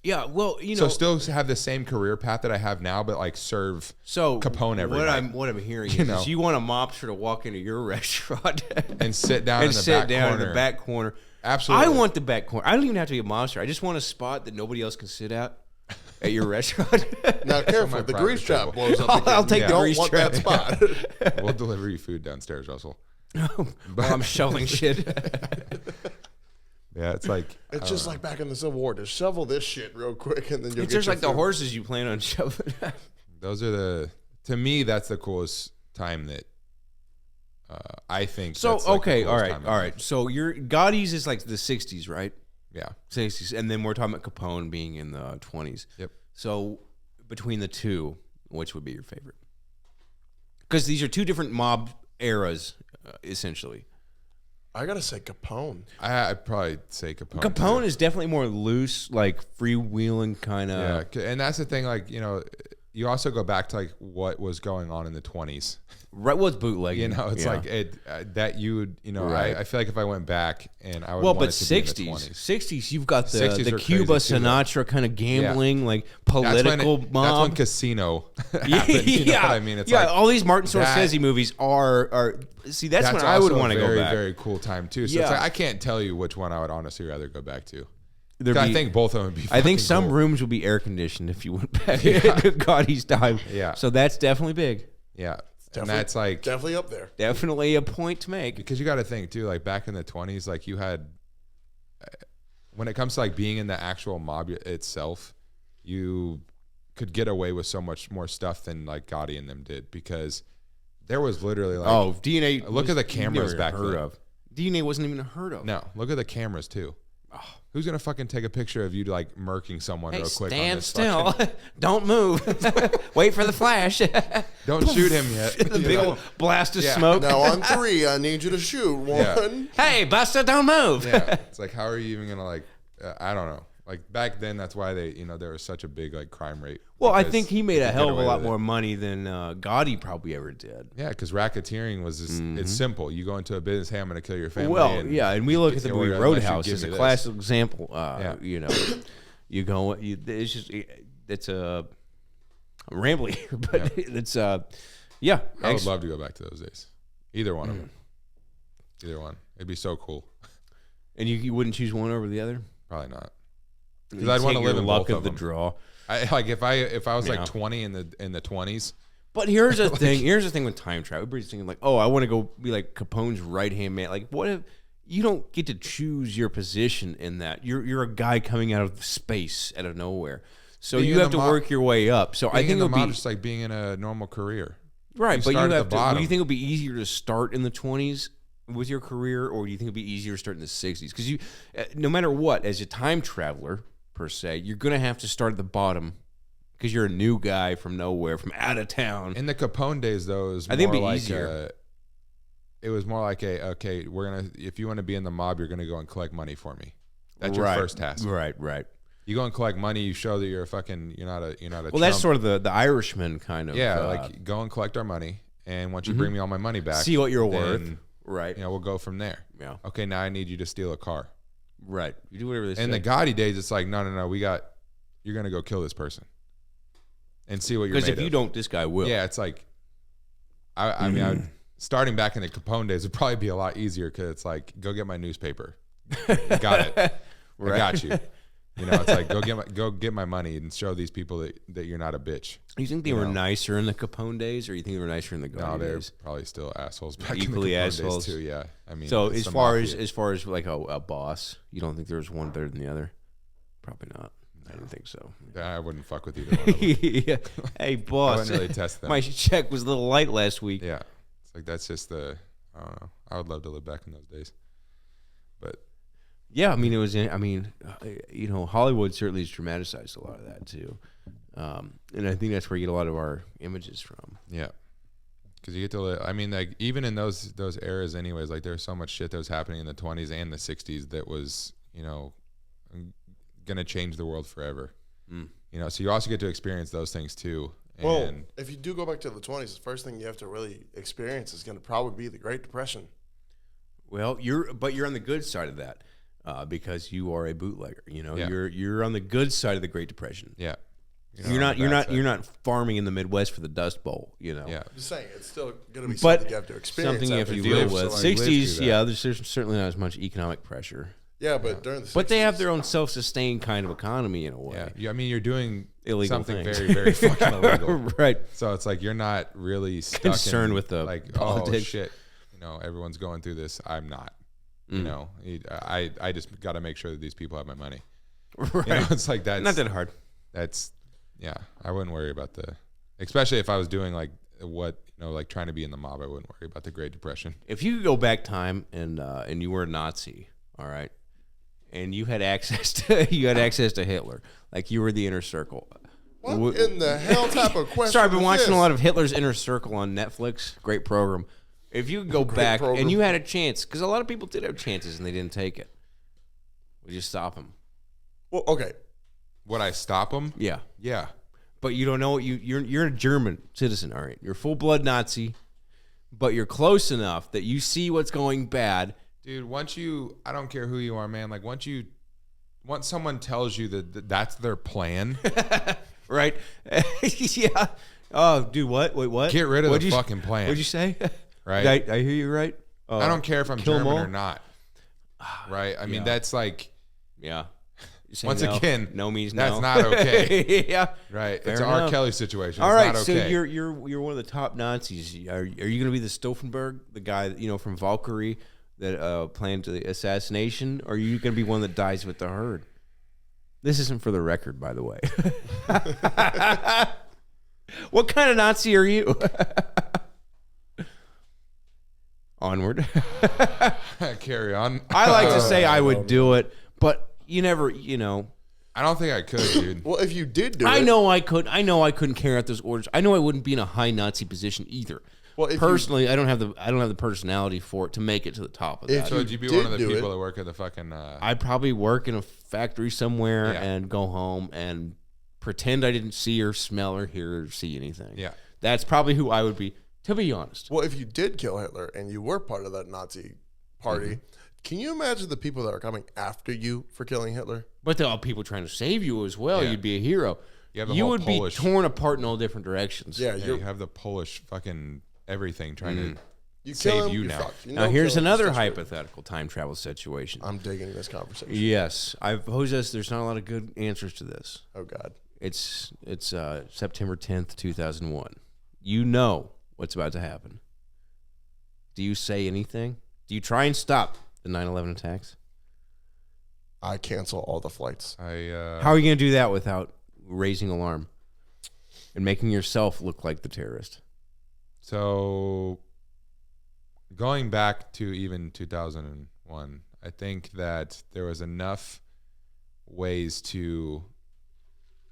yeah. Well, you So know, still have the same career path that I have now, but like serve Capone every night. What I'm hearing You is know. you want a mobster to walk into your restaurant and sit down and in the sit back down corner. in the back corner. Absolutely. I want the back corner. I don't even have to be a mobster. I just want a spot that nobody else can sit at your restaurant. Now, careful. my The private grease trap table. blows up. I'll again. take You the don't grease want trap. that spot. We'll deliver you food downstairs, Russell. While I'm shoveling shit. Yeah, it's like It's just like back in the Civil War. Just shovel this shit real quick, and then you'll It's get just your like the food. horses you plan on shoving. those are to me that's the coolest time that I think. So that's, like, the okay, all coolest right, time in all life. right. So your Gotti's is like the '60s, right? Yeah. '60s, and then we're talking about Capone being in the '20s. Yep. So between the two, which would be your favorite? Because these are two different mob eras, essentially. I gotta say Capone. I'd probably say Capone. Capone too. is definitely more loose, like freewheeling kind Yeah, of. and that's the thing. Like, you know, you also go back to like what was going on in the 20s. Right, well, it's bootlegging. You know, it's yeah. like it that you would, you know, Right. I feel like if I went back and I would Well, want but it to be in the 60s, 20s. 60s, you've got the 60s are Cuba crazy too, though. Sinatra kind of gambling, like That's when political That's mob. when Casino happened. You know what I mean? It's yeah. like All these Martin that- Scorsese movies are. See, that's when I also would want to a go very, back. very cool time too. So Yeah. it's like, I can't tell you which one I would honestly rather go back to. There'd 'Cause I be- think both of them would be. I think fucking some cool. rooms will be air conditioned if you went back to Gotti's time. Yeah. So that's definitely big. Yeah, and Definitely- that's like Definitely up there. Definitely a point to make. because you got to think too. Like back in the 20s, like you had when it comes to like being in the actual mob itself, you could get away with so much more stuff than like Gotti and them did because there was literally like Oh, DNA. Look at the was cameras never back heard then. of. DNA wasn't even heard of. no, look at the cameras too. Who's gonna fucking take a picture of you like murking someone Hey, real quick? on stand this still. fucking- Don't move. Wait for the flash. the Don't shoot him yet. You big know? old blast of Yeah. smoke. Now on 3, I need you to shoot. Yeah. 1. Hey, Buster, don't move. Yeah, it's like how are you even gonna like? I don't know. Like back then, that's why they, there was such a big like crime rate. Well, I because think he made they a could hell get of a away lot with it. more money than Gotti probably ever did. Yeah, because racketeering was just, it's simple. You go into a business, hey, I'm going to kill your family. Well, and yeah, and we look at the movie unless you Roadhouse give as me a this. classic example. You know, it's a I'm rambling, but it's yeah. I would love to go back to those days. Either one of them. Either one. It'd be so cool. And you wouldn't choose one over the other? Probably not. You Because I'd want to take live your in luck both of the them. draw. If I was like Yeah. 20 in the 20s. But here's the thing. Here's the thing with time travel. Everybody's thinking like, oh, I want to go be like Capone's right hand man. Like, what if you don't get to choose your position in that? You're a guy coming out of space, out of nowhere. So Being you in have the to mob- work your way up. So I Being think in the it'll mob be is just like being in a normal career. right. But you start at have the to. Do you bottom. think it'll be easier to start in the 20s with your career, or do you think it'll be easier to start in the 60s? Because you, no matter what, as a time traveler per se, you're gonna have to start at the bottom because you're a new guy from nowhere, from out of town. In the Capone days, though, it was I think it'd more be like easier. it was more like if you want to be in the mob, you're gonna go and collect money for me. That's your Right. first task. Right. Right. You go and collect money. You show that you're not a Well, that's sort of the Irishman kind of. like go and collect our money, and once you bring me all my money back, see what you're then, worth. Right. we'll go from there. Yeah. Okay, now I need you to steal a car. Right. You do whatever they say. In the Gotti days, it's like no, you're gonna go kill this person, and see what you're. Because Made if you of. don't, this guy will. Yeah, it's like, I mean, starting back in the Capone days would probably be a lot easier because it's like, go get my newspaper. Got it. Right. I got you. It's like go get my money and show these people that you're not a bitch. You think they were nicer in the Capone days, or you think they were nicer in the No, Gotti they're days? probably still assholes back Equally in the Capone assholes. days too. Yeah, I mean, So it's as the far mafia. as like a boss, you don't think there was one better than the other? Probably not. I didn't think so. I wouldn't fuck with either one of them. Yeah. Hey, I boss. wouldn't really test them. My check was a little light last week. Yeah, it's like that's just I don't know. I would love to live back in those days, but. Yeah, I mean, it was. Hollywood certainly has dramatized a lot of that too, and I think that's where you get a lot of our images from. Yeah, because you get to live. I mean, like even in those eras, anyways. Like there's so much shit that was happening in the 20s and the 60s that was, gonna change the world forever. So you also get to experience those things too. Well, And if you do go back to the 20s, the first thing you have to really experience is going to probably be the Great Depression. Well, you're on the good side of that because you are a bootlegger. Yeah. You're on the good side of the Great Depression. yeah, You're not farming in the Midwest for the Dust Bowl. Yeah, I'm just saying, it's still going to be But something you have to experience. something you have after to you deal live, with. so, like, 60s, that. yeah, there's certainly not as much economic pressure. yeah, but during the 60s, But they have their own self-sustained kind of economy in a way. yeah. I mean, you're doing Illegal something things. very, very fucking illegal. Right. So it's like you're not really stuck Concerned in, with the like, politics. oh shit, everyone's going through this. I'm not. I just got to make sure that these people have my money. Right. It's like that's Not that hard. That's I wouldn't worry about especially if I was doing like like trying to be in the mob. I wouldn't worry about the Great Depression. If you could go back time and you were a Nazi, all right, and you had access to Hitler, like you were the inner circle. What in the hell type of question? Sorry, I've been is watching this? a lot of Hitler's Inner Circle on Netflix. Great program. If you could go back program. and you had a chance, because a lot of people did have chances and they didn't take it, would you stop him? Well, okay. Would I stop them? Yeah, Yeah. but you don't know you're a German citizen, all right. You're a full blood Nazi, but you're close enough that you see what's going bad. Dude, I don't care who you are, man. Like once someone tells you that that's their plan, Right? Yeah. Oh, dude, what? Wait, what? get rid of What'd the you- fucking plan. What'd you say? Right? Did I hear you right? I don't care if I'm kill 'em German all? or not. Right? I mean, Yeah. that's like, Yeah. You say once no. again, no means that's no. not okay. Yeah. Right? Fair it's an R. enough. Kelly situation. All It's right, not so okay. you're one of the top Nazis. Are you going to be the Stauffenberg, the guy from Valkyrie that planned the assassination, or are you going to be one that dies with the herd? This isn't for the record, by the way. What kind of Nazi are you? Onward. Carry on. I like to say I would do it, but you never, I don't think I could, dude. Well, if you did do I it, know I could. I know I couldn't carry out those orders. I know I wouldn't be in a high Nazi position either. Well, if you- personally, I don't have the personality for it to make it to the top of If that. So you would you be did one of the do people it- that work at the fucking? I'd probably work in a factory somewhere Yeah. and go home and pretend I didn't see or smell or hear or see anything. Yeah. That's probably who I would be, to be honest. Well, if you did kill Hitler and you were part of that Nazi party, can you imagine the people that are coming after you for killing Hitler? But there are people trying to save you as well. Yeah. You'd be a hero. You have the You whole would Polish- be torn apart in all different directions. Yeah, Yeah, you're, you have the Polish fucking everything trying to. you save kill him, you you're now. fucked. You Now know here's killing is another frustrating. hypothetical time travel situation. I'm digging this conversation. Yes, I've posed this. There's not a lot of good answers to this. Oh God. It's September 10th, 2001. You know what's about to happen. Do you say anything? Do you try and stop the 9/11 attacks? I cancel all the flights. How are you going to do that without raising alarm and making yourself look like the terrorist? So, going back to even 2001, I think that there was enough ways to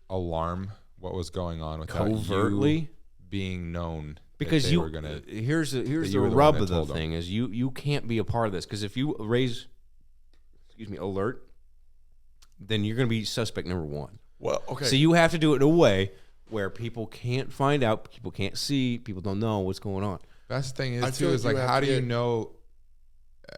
alarm what was going on without Covertly? you being known. Because that they you were gonna. here's the you the were the one rub that of the told them. thing is you can't be a part of this because if you raise alert, then you're going to be suspect number one. Well, okay. So you have to do it in a way where people can't find out, people can't see, people don't know what's going on. That's the thing I is feel too like is like you have how to do you get- know?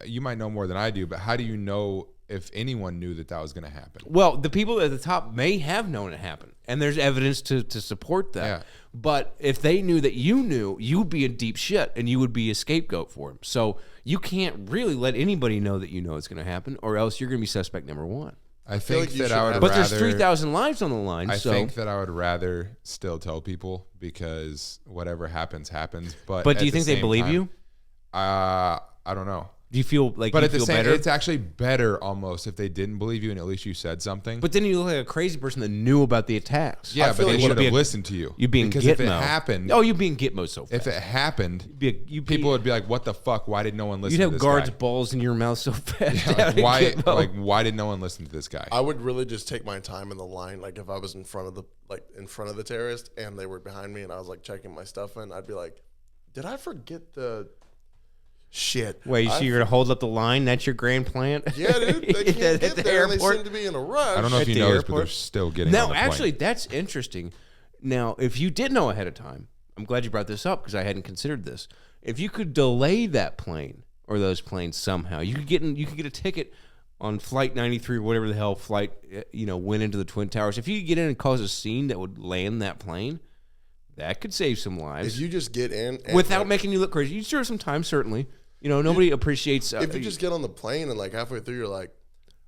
You might know more than I do, but how do you know if anyone knew that was going to happen? Well, the people at the top may have known it happened, and there's evidence to support that. Yeah. But if they knew that you knew, you'd be in deep shit, and you would be a scapegoat for them. So you can't really let anybody know that you know it's going to happen, or else you're going to be suspect number one. I feel think like you that should I would have- But rather. there's 3,000 lives on the line, I so. think that I would rather still tell people because whatever happens, happens. But But do at you the think they same believe time, you? I don't know. Do you feel like But you at the feel same, better? it's actually better almost if they didn't believe you and at least you said something. But then you look like a crazy person that knew about the attacks. yeah, I but feel they like would you'd be have a- listened to you. You being because Gitmo. if it happened, Oh, you being Gitmo so fast. if it happened, you people would be like, "What the fuck? Why did no one listen?" You'd to have this guards' guy? balls in your mouth so fast. Yeah, down in why? Gitmo. Like, why did no one listen to this guy? I would really just take my time in the line. Like if I was in front of the terrorist and they were behind me and I was like checking my stuff in, I'd be like, did I forget the shit? Wait, so you're gonna hold up the line? That's your grand plan? Yeah, dude. They can't At get the there. And they airport? seem to be in a rush. I don't know if at you the know this, but airport? they're still getting. No, on the plane. actually, that's interesting. Now, if you did know ahead of time, I'm glad you brought this up because I hadn't considered this. If you could delay that plane or those planes somehow, you could get a ticket on Flight 93 or whatever the hell flight went into the Twin Towers. If you could get in and cause a scene that would land that plane, that could save some lives If you just get in and without like, making you look crazy. You serve some time, certainly. Nobody appreciates. if you just get on the plane and like halfway through you're like,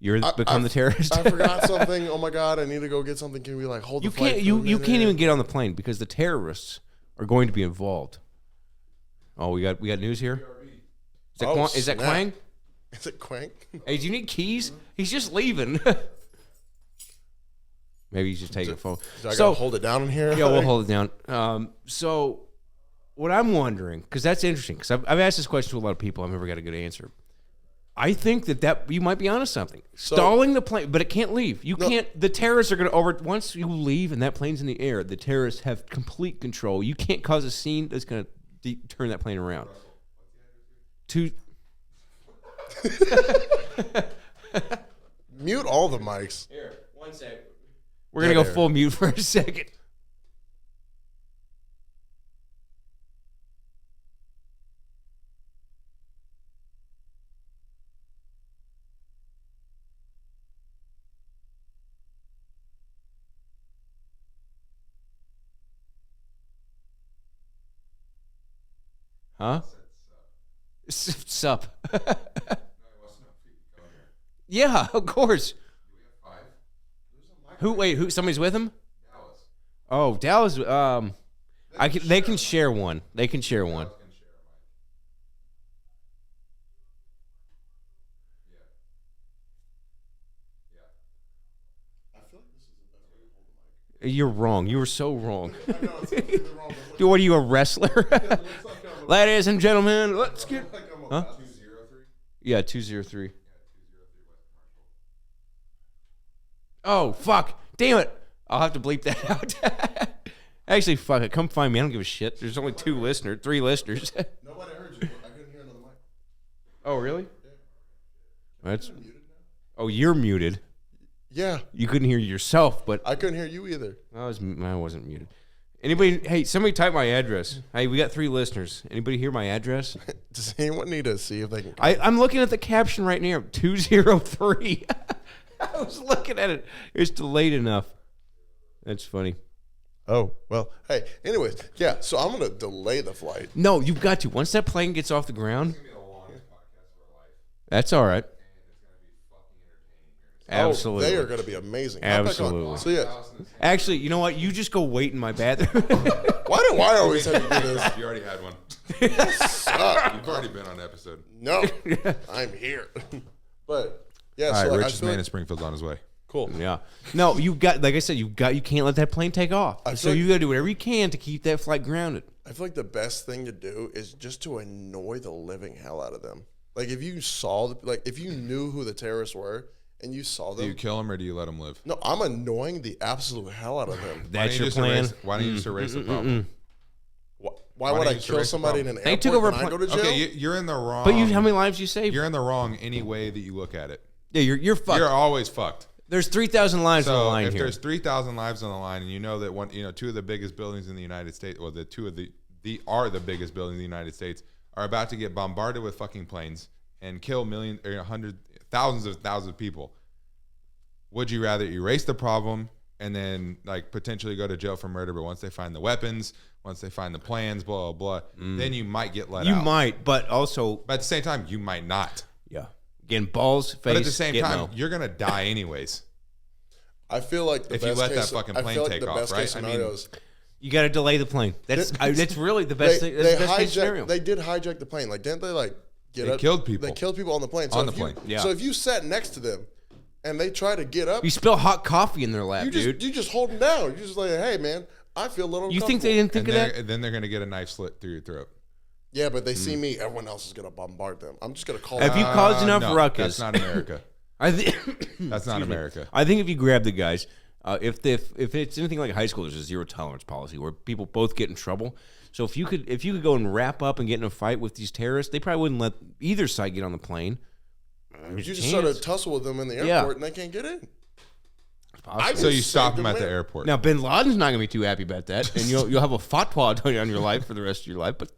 you're become the terrorist. I forgot something. Oh my god, I need to go get something. Can we like hold You the flight can't. for You a can't minute? even get on the plane because the terrorists are going to be involved. Oh, we got news here. Is that Oh, Kwang? Is that snap. Quang? Is it Quank? Hey, do you need keys? He's just leaving. Maybe he's just taking a phone. Do I gotta hold it down in here? Yeah, we'll hold it down. So, what I'm wondering, because that's interesting, because I've asked this question to a lot of people, I've never got a good answer. I think that you might be onto something. Stalling the plane, but it can't leave. You can't. The terrorists are going to once you leave and that plane's in the air. The terrorists have complete control. You can't cause a scene that's going to turn that plane around. Mute all the mics. Here, 1 sec. We're gonna go full mute for a second. Huh? Sup? Yeah, of course. Who? Somebody's with him? Dallas. Oh, Dallas. They can share one. They can share one. You're wrong. You were so wrong. Dude, what are you, a wrestler? Ladies and gentlemen, let's get. Huh? 203. Yeah, 203. Oh, fuck. Damn it. I'll have to bleep that out. Actually, fuck it. Come find me. I don't give a shit. There's only 3 listeners. Nobody heard you. I couldn't hear another mic. Oh, really? That's. Oh, you're muted. Yeah, You couldn't hear yourself, but I couldn't hear you either. I wasn't muted. Anybody? Hey, somebody type my address. Hey, we got 3 listeners. Anybody hear my address? Does anyone need to see if they can? I'm looking at the caption right now. 203. I was looking at it. It's delayed enough. That's funny. Oh, well, hey, anyways, yeah, so I'm going to delay the flight. No, you've got to. Once that plane gets off the ground, that's all right. Absolutely. Oh, they are going to be amazing. Absolutely. So, yeah, Actually, you know what? You just go wait in my bathroom. why do I always have to do this? You already had one. Suck. You've already been on the episode. No, I'm here. But, yeah, All so right, like, I richest feel man like, in Springfield's on his way. cool. Yeah. No, you got, like I said, you can't let that plane take off. I So feel you got to do whatever you can to keep that flight grounded. I feel like the best thing to do is just to annoy the living hell out of them. Like, if you saw, if you knew who the terrorists were and you saw them. Do you kill him or do you let him live? No, I'm annoying the absolute hell out of them. That's your just plan. Why don't you just erase the problem? Why would don't I you just kill erase the somebody in problem? an They airport took over and a I go to jail? Okay, you're in the wrong. But how many lives you saved? You're in the wrong any way that you look at it. Yeah, you're fucked. You're always fucked. There's 3,000 lives on the So line if here. there's 3,000 lives on the line, and you know that 2 of the biggest buildings in the United States, or the biggest buildings in the United States, are about to get bombarded with fucking planes and kill thousands of people. Would you rather erase the problem and then like potentially go to jail for murder? But once they find the weapons, once they find the plans, blah blah blah, then you might get let out. You might, but also, But at the same time, you might not. yeah. Again, balls, face, But at the same get time, no. you're gonna die anyways. I feel like the If you best let that case, fucking I plane feel like take the off, best right? case I mean, scenarios. You got to delay the plane. That's really the best thing. That's the best case scenario. They did hijack the plane. Like, didn't they get They up? killed people. They killed people on the plane. On the plane. Yeah. So if you sat next to them and they try to get up, You spill hot coffee in their lap, dude. you just hold them down. You're just like, hey man, I feel a little. You think they uncomfortable. didn't think of that? And then they're gonna get a knife slit through your throat. Yeah, but they see me. Everyone else is gonna bombard them. I'm just gonna call. If them you out. caused enough No, ruckus, that's not America. I think That's not America. I think if you grab the guys, if it's anything like high school, there's a 0 tolerance policy where people both get in trouble. So if you could go and wrap up and get in a fight with these terrorists, they probably wouldn't let either side get on the plane. You just sort of tussle with them in the airport Yeah. and they can't get in. Possible. So you Just stop saved them a at the man. airport. Now Bin Laden's not gonna be too happy about that, and you'll have a fatwa on your life for the rest of your life. But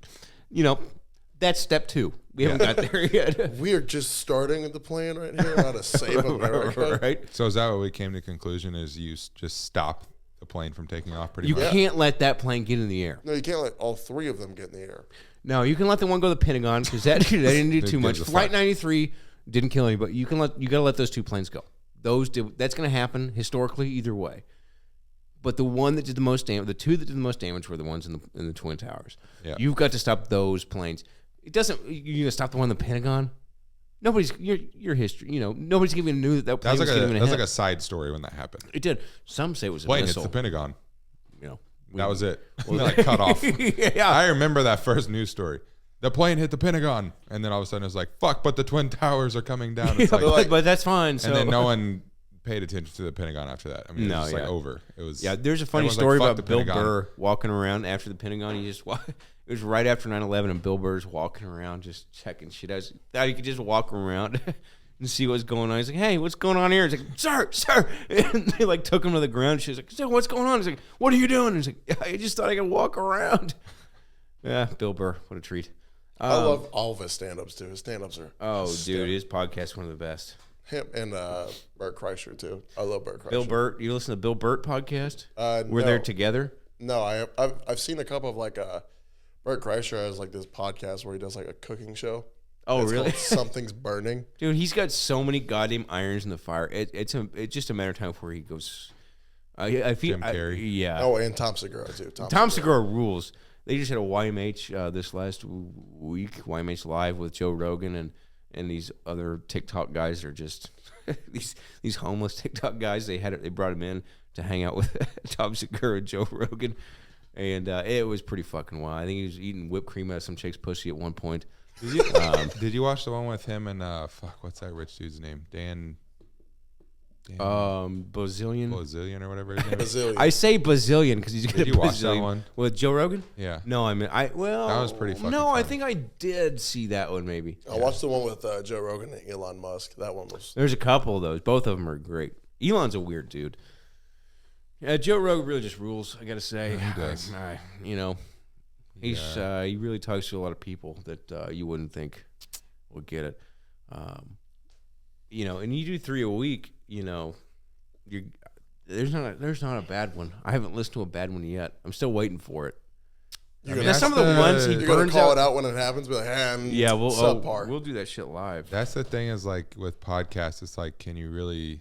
that's step 2. We haven't got there yet. We are just starting the plan right here how to save America. Right? So is that what we came to the conclusion? Is you just stop the plane from taking off? Pretty You much. can't let that plane get in the air. No, you can't let all 3 of them get in the air. No, you can let the one go to the Pentagon because that didn't do too Who much. gives a Flight fuck? 93 didn't kill anybody. You got to let those 2 planes go. That's going to happen historically either way. But the one that did the most damage, the 2 that did the most damage were the ones in the Twin Towers. Yeah. You've got to stop those planes. It doesn't. You're going to stop the one in the Pentagon. Nobody's your history. Nobody's even knew that plane was going to That's like a side story when that happened. It did. Some say it was a Plane hits missile. the Pentagon. We- That was it. They like cut off. yeah. I remember that first news story. The plane hit the Pentagon, and then all of a sudden it's like, "Fuck!" But the Twin Towers are coming down. It's like, but that's fine. So and then no one paid attention to the Pentagon after that. I mean, it was just like yeah. over. It was. Yeah, there's a funny everyone's story like, "Fuck about the Bill Pentagon." Burr walking around after the Pentagon. It was right after 9/11, and Bill Burr's walking around just checking shit out. Thought he could just walk around and see what's going on. He's like, "Hey, what's going on here?" He's like, "Sir." And they like took him to the ground. She's like, "Sir, what's going on?" He's like, "What are you doing?" He's like, "Yeah, I just thought I could walk around." Yeah, Bill Burr, what a treat. I love all of his stand-ups too. His stand-ups are Dude, his podcast is one of the best. him and Bert Kreischer too. I love Bert Kreischer. Bill Burt, you listen to Bill Burt podcast? We're no. there together. No, I've seen a couple of Bert Kreischer has like this podcast where he does like a cooking show. Oh, It's really? called Something's Burning. Dude, he's got so many goddamn irons in the fire. It's just a matter of time before he goes. I feel Jim Carrey. yeah. Oh, and Tom Segura too. Tom Segura rules. They just had a YMH this last week. YMH Live with Joe Rogan and these other TikTok guys are just these homeless TikTok guys. They brought him in to hang out with Tom Segura and Joe Rogan, and it was pretty fucking wild. I think he was eating whipped cream out of some chick's pussy at one point. Did you watch the one with him and what's that rich dude's name? Dan. Bazillion. or whatever his name is. Bazillion. I say bazillion because he's good Did at you watch that bazillion. one? With Joe Rogan? Yeah. No, I mean, that was pretty fucking No, I funny. think I did see that one maybe. I watched the one with Joe Rogan and Elon Musk. That one was. There's a couple of those. Both of them are great. Elon's a weird dude. Yeah, Joe Rogan really just rules, I got to say. He does. He really talks to a lot of people that you wouldn't think would get it. And you do 3 a week, there's not a bad one. I haven't listened to a bad one yet. I'm still waiting for it. Now, some of the ones he You're gonna burns call out. it out when it happens, but Yeah, subpar. we'll do that shit live. That's the thing is like with podcasts, it's like, can you really?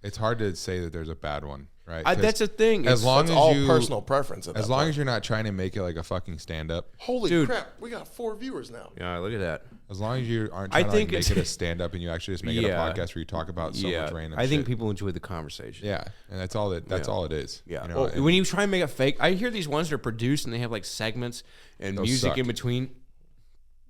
It's hard to say that there's a bad one, right? 'Cause That's the thing. As long It's as all you, personal preference. At as that long point. as you're not trying to make it like a fucking stand up, Holy Dude. crap, we got 4 viewers now. Yeah, look at that. as long as you aren't I trying to think like, make it's- it a stand up and you actually just make it a Yeah. podcast where you talk about so much random I think shit. people enjoy the conversation. Yeah, and that's all all it is. Yeah. You know, Well, and when you try and make it fake, I hear these ones that are produced and they have like segments and Those music suck. in between.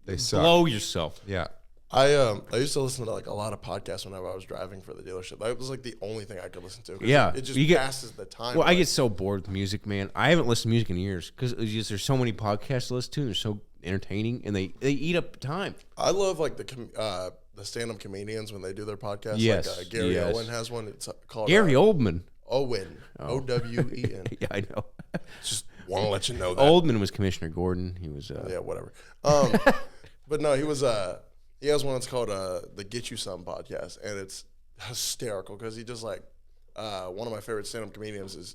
they suck. Blow yourself. Yeah. I used to listen to like a lot of podcasts whenever I was driving for the dealership. That was like the only thing I could listen to. 'Cause Yeah, it just you get- passes the time. Well, I away. get so bored with music, man. I haven't listened to music in years because there's so many podcasts to listen to. They're so entertaining and they eat up time. I love like the stand-up comedians when they do their podcast. Yes, like Gary yes. Owen has one. It's called Gary Oldman. Owen. Oh. Owen. Yeah, I know. Just want to let you know that. Oldman was Commissioner Gordon. He was. Yeah, whatever. But no, he was. He has one that's called the Get You Some podcast, and it's hysterical because he just like one of my favorite stand-up comedians is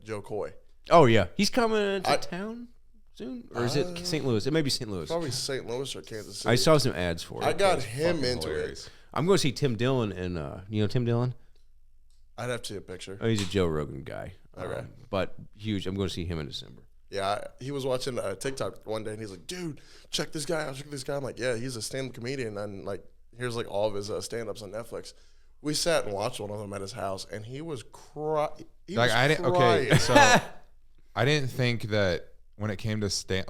Joe Coy. Oh yeah, he's coming to town soon, or is it St. Louis? It may be St. Louis. Probably St. Louis or Kansas City. I saw some ads for it. I got him into Hilarious. it. I'm going to see Tim Dillon and you know Tim Dillon. I'd have to see a picture. Oh, he's a Joe Rogan guy. Okay. But huge. I'm going to see him in December. Yeah, he was watching TikTok one day, and he's like, "Dude, check this guy out. Check this guy." I'm like, "Yeah, he's a stand-up comedian, and like, here's like all of his stand-ups on Netflix." We sat and watched one of them at his house, and he was crying. Like I didn't. Okay, so I didn't think that when it came to stand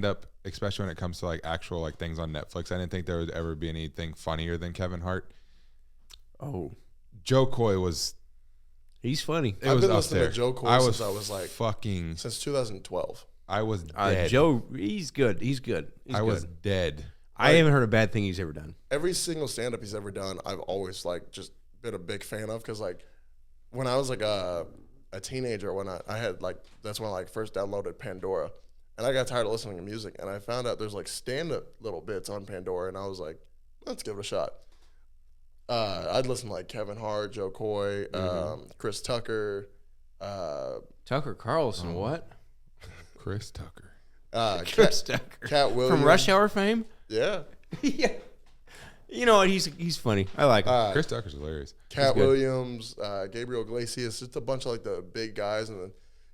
up, especially when it comes to like actual like things on Netflix, I didn't think there would ever be anything funnier than Kevin Hart. Oh, Joe Coy was. he's funny. It I've was been up listening there. to Joe Coy I since I was like fucking. since 2012. I was dead. Joe, he's good. He's good. I was dead. I haven't heard a bad thing he's ever done. Every single stand-up he's ever done, I've always like just been a big fan of because like when I was like a teenager, when I had like that's when I like first downloaded Pandora, and I got tired of listening to music, and I found out there's like stand-up little bits on Pandora, and I was like, let's give it a shot. I'd listen to like Kevin Hart, Joe Coy, Chris Tucker, Tucker Carlson, what? Chris Tucker. Chris Tucker Cat Williams from Rush Hour fame. Yeah, Yeah, you know what? He's funny. I like him. Chris Tucker's hilarious. Cat good. Williams, Gabriel Iglesias, just a bunch of like the big guys, and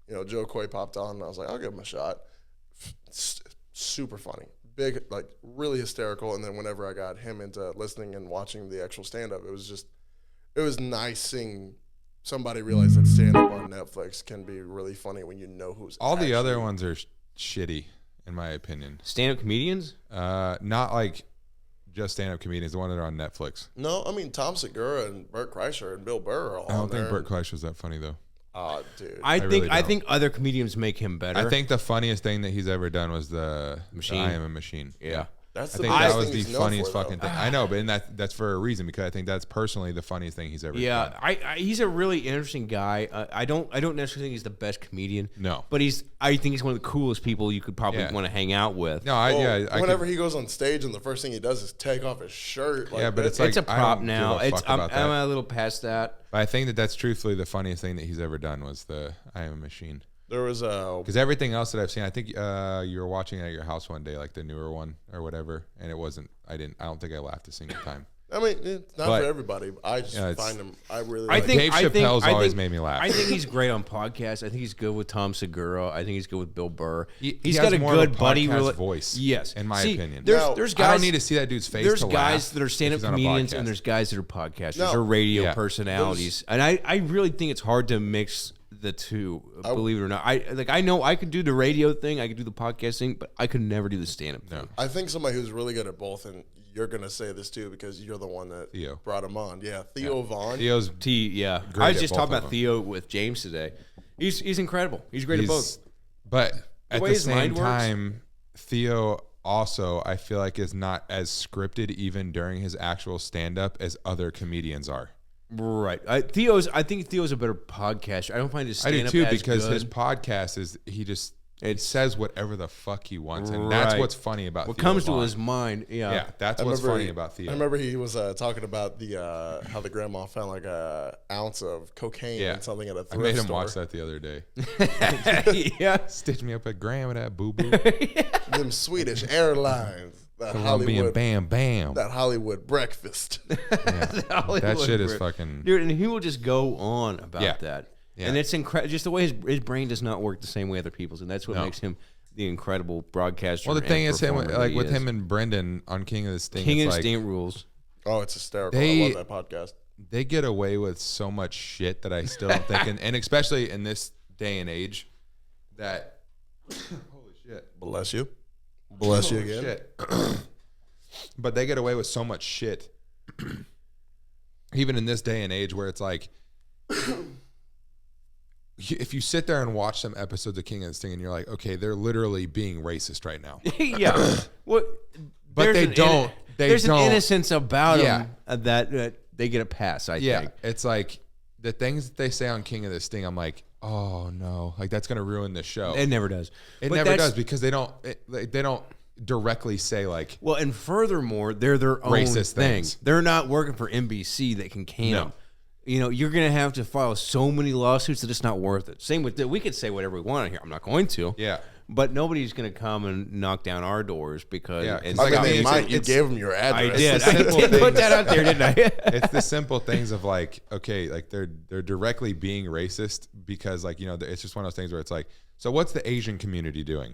then Joe Coy popped on, and I was like, I'll give him a shot. Super funny, big, like really hysterical. And then whenever I got him into listening and watching the actual stand up, it was nice seeing somebody realize that stand up on Netflix can be really funny when you know who's All the other actually- ones are shitty, in my opinion. Stand-up comedians. Not like just stand-up comedians. The ones that are on Netflix. No, I mean Tom Segura and Bert Kreischer and Bill Burr are all. I don't on think there. Burt Kreischer's that funny though. Oh, dude. I really don't. think other comedians make him better. I think the funniest thing that he's ever done was the Machine. I Am a Machine. Yeah. That's I the think biggest that was thing the he's known funniest for, though. fucking thing. I know, but that's for a reason because I think that's personally the funniest thing he's ever Yeah, done. he's a really interesting guy. I don't necessarily think he's the best comedian. No. but I think he's one of the coolest people you could probably Yeah. want to hang out with. No, Well, whenever could, he goes on stage and the first thing he does is take off his shirt. Like, Yeah, but that- it's like- It's a I prop don't now. give a It's fuck I'm about that. a little past that. but I think that's truthfully the funniest thing that he's ever done was the I Am a Machine. there was Because everything else that I've seen, I think you were watching it at your house one day, like the newer one or whatever, and it wasn't. I don't think I laughed a single time. I mean, it's not But- for everybody. I just Yeah, it's- find him. I really. I like think Dave I think- Chappelle's I always think- made me laugh. I think he's great on podcasts. I think he's good with Tom Segura. I think he's good with Bill Burr. He He's has got a more of good a buddy podcast rela- voice, Yes, in my opinion. Now, There's I guys. don't need to see that dude's face. There's to guys laugh that are if stand-up he's on a comedians podcast. and there's guys that are podcasters No. or radio Yeah. personalities. And I really think it's hard to mix the two, believe it or not. I know I could do the radio thing, I could do the podcast thing, but I could never do the stand-up thing. I think somebody who's really good at both, and you're gonna say this too because you're the one that Theo. brought him on. Yeah, Theo Vaughn. Theo's Yeah. Great I was at just both talking of about them. Theo with James today. He's incredible. He's great at both. But at way the his same mind works. time, Theo also, I feel like, is not as scripted even during his actual stand-up as other comedians are. Right. I think Theo's a better podcaster. I don't find his I do stand-up too, as because good. his podcast is it says whatever the fuck he wants, and that's Right. what's funny about what Theo comes to Vaughn. his mind. Yeah, that's I what's remember funny about Theo. I remember he was talking about the how the grandma found like a ounce of cocaine Yeah. and something at a I thrift made him store. watch that the other day. Yeah. Stitch me up a gram of that boo boo. Them Swedish Airlines, that Colombian Hollywood, bam bam. that Hollywood breakfast. That shit is fucking. Dude, and he will just go on about Yeah. that. Yeah. And it's incredible. Just the way his brain does not work the same way other people's, and that's what No. makes him the incredible broadcaster. Well, the thing and is, him performer that like he with is. him and Brendan on King of the Sting. King it's and like, Sting rules. Oh, it's hysterical. They- I love that podcast. they get away with so much shit that I still don't think, and especially in this day and age, that holy shit, Bless you. Bless you holy again. shit. But they get away with so much shit, even in this day and age, where it's like, if you sit there and watch some episodes of King of the Sting, and you're like, okay, they're literally being racist right now. Yeah. What? But there's they an don't. there's don't. an innocence about Yeah. them that they get a pass. I Yeah, think. it's like the things that they say on King of the Sting. I'm like, oh no, like that's gonna ruin the show. It never does. It But never that's- does because they don't directly say like, Well, and furthermore, they're their own Racist thing. things. They're not working for NBC that can can No. them. You know, you're going to have to file so many lawsuits that it's not worth it. Same with we could say whatever we want here. I'm not going to. yeah, But nobody's going to come and knock down our doors because Yeah, and 'cause I like, mean, I mean, they it's- might. You it's- gave them your I address. did. the I simple did put things. that out there, didn't I? it's the simple things of like, okay, like they're directly being racist because like, you know, it's just one of those things where it's like, so what's the Asian community doing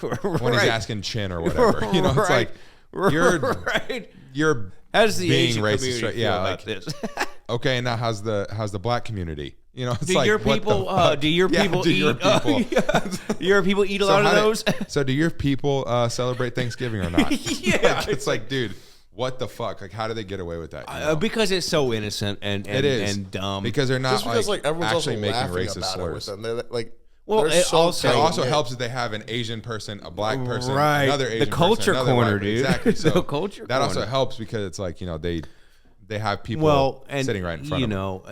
when he's Right. asking Chin or whatever? You know, it's Right. like you're right. you're How's the being Asian racist, community right? feel Yeah, about like this? okay, now how's the black community? You know, it's Do like your what the people? fuck? Do your Yeah, people do eat? your people? Your people eat a So lot of how do- those. So do your people celebrate Thanksgiving or not? Yeah. Like, it's like, dude, what the fuck? Like, how do they get away with that? you know? Because it's so innocent and It is and dumb. because they're not Just because like everyone's actually also making laughing racist about it with slurs. them. They're like, Well, they're it so also- It tight also knit. helps that they have an Asian person, a black person, Right. another The Asian culture person, another corner, white- dude. Exactly. So The culture that also corner. helps because it's like, you know, they have people well, and sitting right in front you of them. know,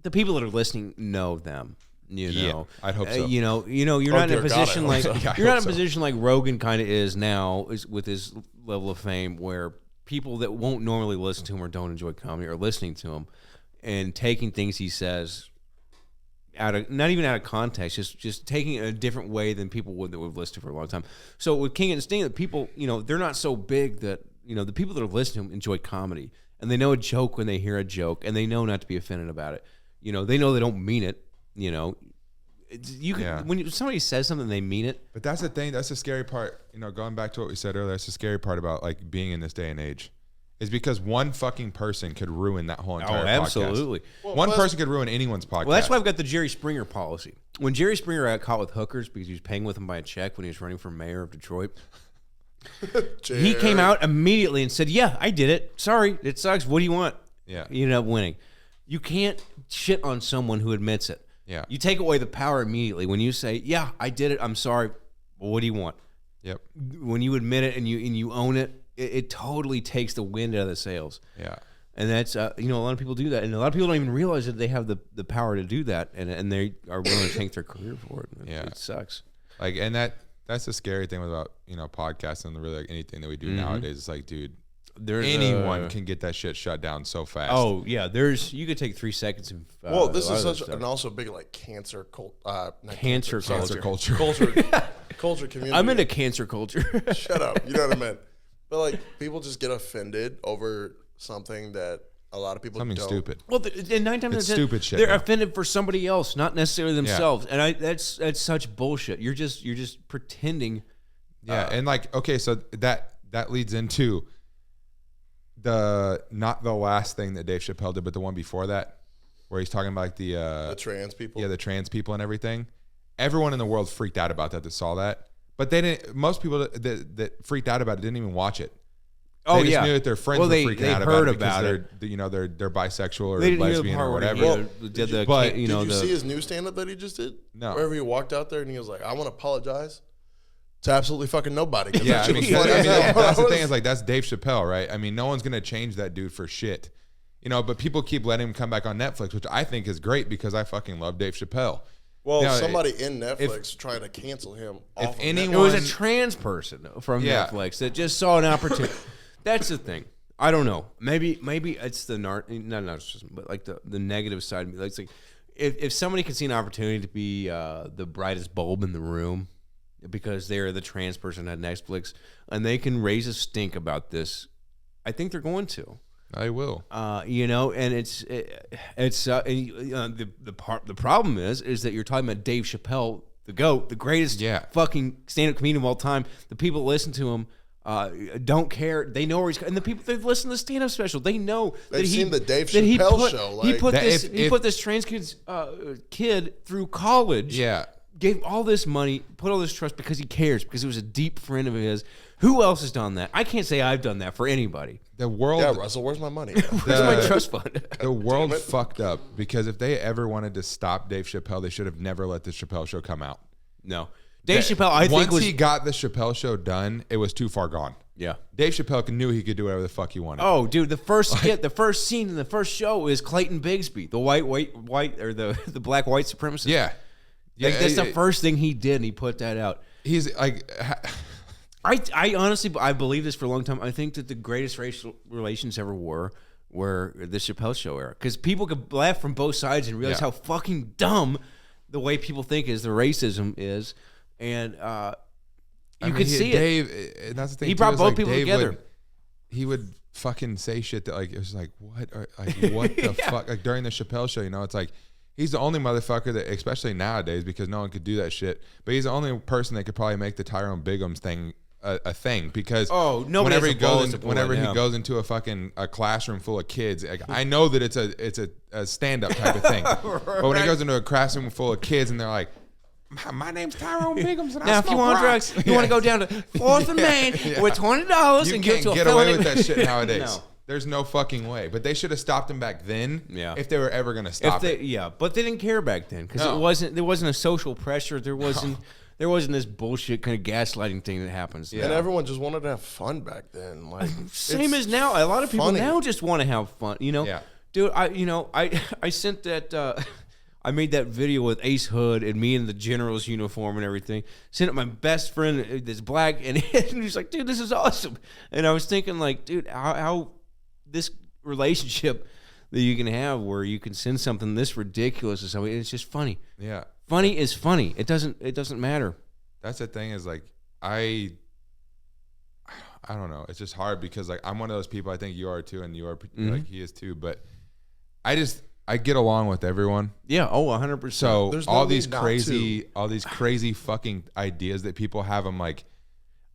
the people that are listening know them. You Yeah, know, I'd hope so. You know, you're Oh, not in a dear God, I position hope like so. Yeah, I you're not in hope a so. position like Rogan kind of is now, is with his level of fame, where people that won't normally listen to him or don't enjoy comedy are listening to him and taking things he says out of not even out of context, just taking it a different way than people would that would have listened for a long time. So with King and Sting, the people, you know, they're not so big that, you know, the people that are listening to him enjoy comedy and they know a joke when they hear a joke and they know not to be offended about it. You know, they know they don't mean it. You know, you can Yeah. when somebody says something, they mean it. But that's the thing. That's the scary part. You know, going back to what we said earlier, that's the scary part about like being in this day and age, is because one fucking person could ruin that whole entire podcast. absolutely. One person could ruin anyone's podcast. Well, that's why I've got the Jerry Springer policy. When Jerry Springer got caught with hookers because he was paying with them by a check when he was running for mayor of Detroit, he came out immediately and said, "Yeah, I did it. Sorry, it sucks. What do you want?" Yeah. You ended up winning. You can't shit on someone who admits it. Yeah. You take away the power immediately when you say, "Yeah, I did it. I'm sorry. Well, what do you want?" Yep. When you admit it and you own it, it totally takes the wind out of the sails. Yeah. And that's you know, a lot of people do that, and a lot of people don't even realize that they have the power to do that, and they are willing to take their career for it. Yeah. It sucks. Like, and that's the scary thing about, you know, podcasts and really like anything that we do nowadays. It's like, dude, There's anyone can get that shit shut down so fast. Oh yeah, you could take 3 seconds. And, Well, this a lot is of such that an stuff. also big like cancer cult. Not Cancer Cancer culture. culture community. I'm into cancer culture. Shut up. You know what I meant. But like people just get offended over something that a lot of people something don't. stupid. Well, and 9 times It's out of 10, stupid shit they're now. offended for somebody else, not necessarily themselves. And that's such bullshit. You're just pretending. Yeah, and like, okay, so that leads into the not the last thing that Dave Chappelle did, but the one before that, where he's talking about like The trans people. yeah, the trans people and everything. Everyone in the world freaked out about that saw that. But they didn't. Most people that freaked out about it didn't even watch it. Oh, They just yeah. knew that their friends Well, were they freaking out heard about it about because they're bisexual or They didn't hear the lesbian part or where whatever. he did the, but you Did know, you the, see his new stand-up that he just did? No. Wherever he walked out there and he was like, I want to apologize to absolutely fucking nobody. 'Cause Yeah, that I shit mean, was funny as hell. that's the thing is like that's Dave Chappelle, right? I mean, no one's gonna change that dude for shit, you know. But people keep letting him come back on Netflix, which I think is great because I fucking love Dave Chappelle. Well, You know, somebody in Netflix trying to cancel him. if off of anyone- it was a One- trans person from Yeah. Netflix that just saw an opportunity. That's the thing. I don't know. Maybe it's the not narcissism, but like the negative side of me. Like, it's like if somebody can see an opportunity to be the brightest bulb in the room because they're the trans person at Netflix and they can raise a stink about this, I think they're going to. I will. You know, and the problem is that you're talking about Dave Chappelle, the GOAT, the greatest fucking stand-up comedian of all time. The people that listen to him don't care. They know where he's, and the people that listen to the stand-up special, they know They've that seen the Dave that Chappelle show, he like- put That this if- put this trans kid through college. Yeah. Gave all this money, put all this trust because he cares, because he was a deep friend of his. Who else has done that? I can't say I've done that for anybody. The world, Yeah, Russell, where's my money? Where's my trust fund? the world fucked up because if they ever wanted to stop Dave Chappelle, they should have never let the Chappelle Show come out. No. Dave Chappelle, I Once think was he got the Chappelle Show done, it was too far gone. yeah. Dave Chappelle knew he could do whatever the fuck he wanted. Oh, dude, the first scene in the first show is Clayton Bigsby, the white or the black white supremacist. yeah, Like, that's the first thing he did, and he put that out. He's like, I honestly, I believe this for a long time. I think that the greatest racial relations ever were the Chappelle Show era, because people could laugh from both sides and realize Yeah. how fucking dumb the way people think is the racism is, and you could see it. Dave, and that's the thing. He too, brought is, both like, people Dave together. He would fucking say shit that like it was like what the fuck, like during the Chappelle Show, you know, it's like he's the only motherfucker that, especially nowadays, because no one could do that shit, but he's the only person that could probably make the Tyrone Biggums thing a thing, because nobody whenever has he the balls goes to pull whenever it he down. goes into a classroom full of kids, like, I know that it's a stand up type of thing, but when he goes into a classroom full of kids and they're like, my name's Tyrone Biggums, and Now, I if you smoke want rocks. drugs, you want to go down to 4th and Main with $20 You and give it can't to a get felony. away with that shit nowadays. No. There's no fucking way. But they should have stopped him back then. Yeah. If they were ever gonna If stop they, it. yeah, but they didn't care back then because No. there wasn't a social pressure. There wasn't this bullshit kind of gaslighting thing that happens. Yeah. And everyone just wanted to have fun back then. Like Same it's as now. A lot of people funny. now just want to have fun. You know, Yeah. dude. I sent that. I made that video with Ace Hood and me in the general's uniform and everything. Sent it to my best friend that's black, and he's like, "Dude, this is awesome." And I was thinking, like, dude, how this relationship that you can have where you can send something this ridiculous to somebody, it's just funny. Yeah. Funny is funny. It doesn't matter. That's the thing is like I don't know. It's just hard because like I'm one of those people. I think you are too, and you are like he is too. But I get along with everyone. Yeah. Oh, 100%. So There's no all need these not crazy fucking ideas that people have, I'm like,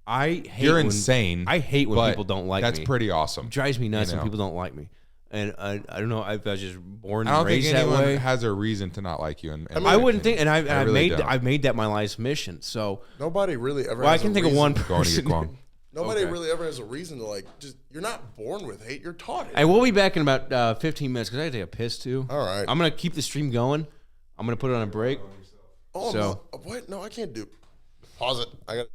I hate you're when, insane. I hate when but people don't like that's me. pretty awesome. It drives me nuts You know? when people don't like me. And I don't know. I was just born I and don't think raised that anyone way. has a reason to not like you. And I mean, I wouldn't think, and I really don't. I've made that my life's mission. So, nobody really ever. well, I has can a think of reason- one Going to get person. Kwong. Nobody Okay. really ever has a reason to like. Just you're not born with hate. You're taught it. Hey, we'll be back in about 15 minutes because I got to take a piss too. All right. I'm gonna keep the stream going. I'm gonna put it on a break. Oh so- no! What? No, I can't do. Pause it. I got.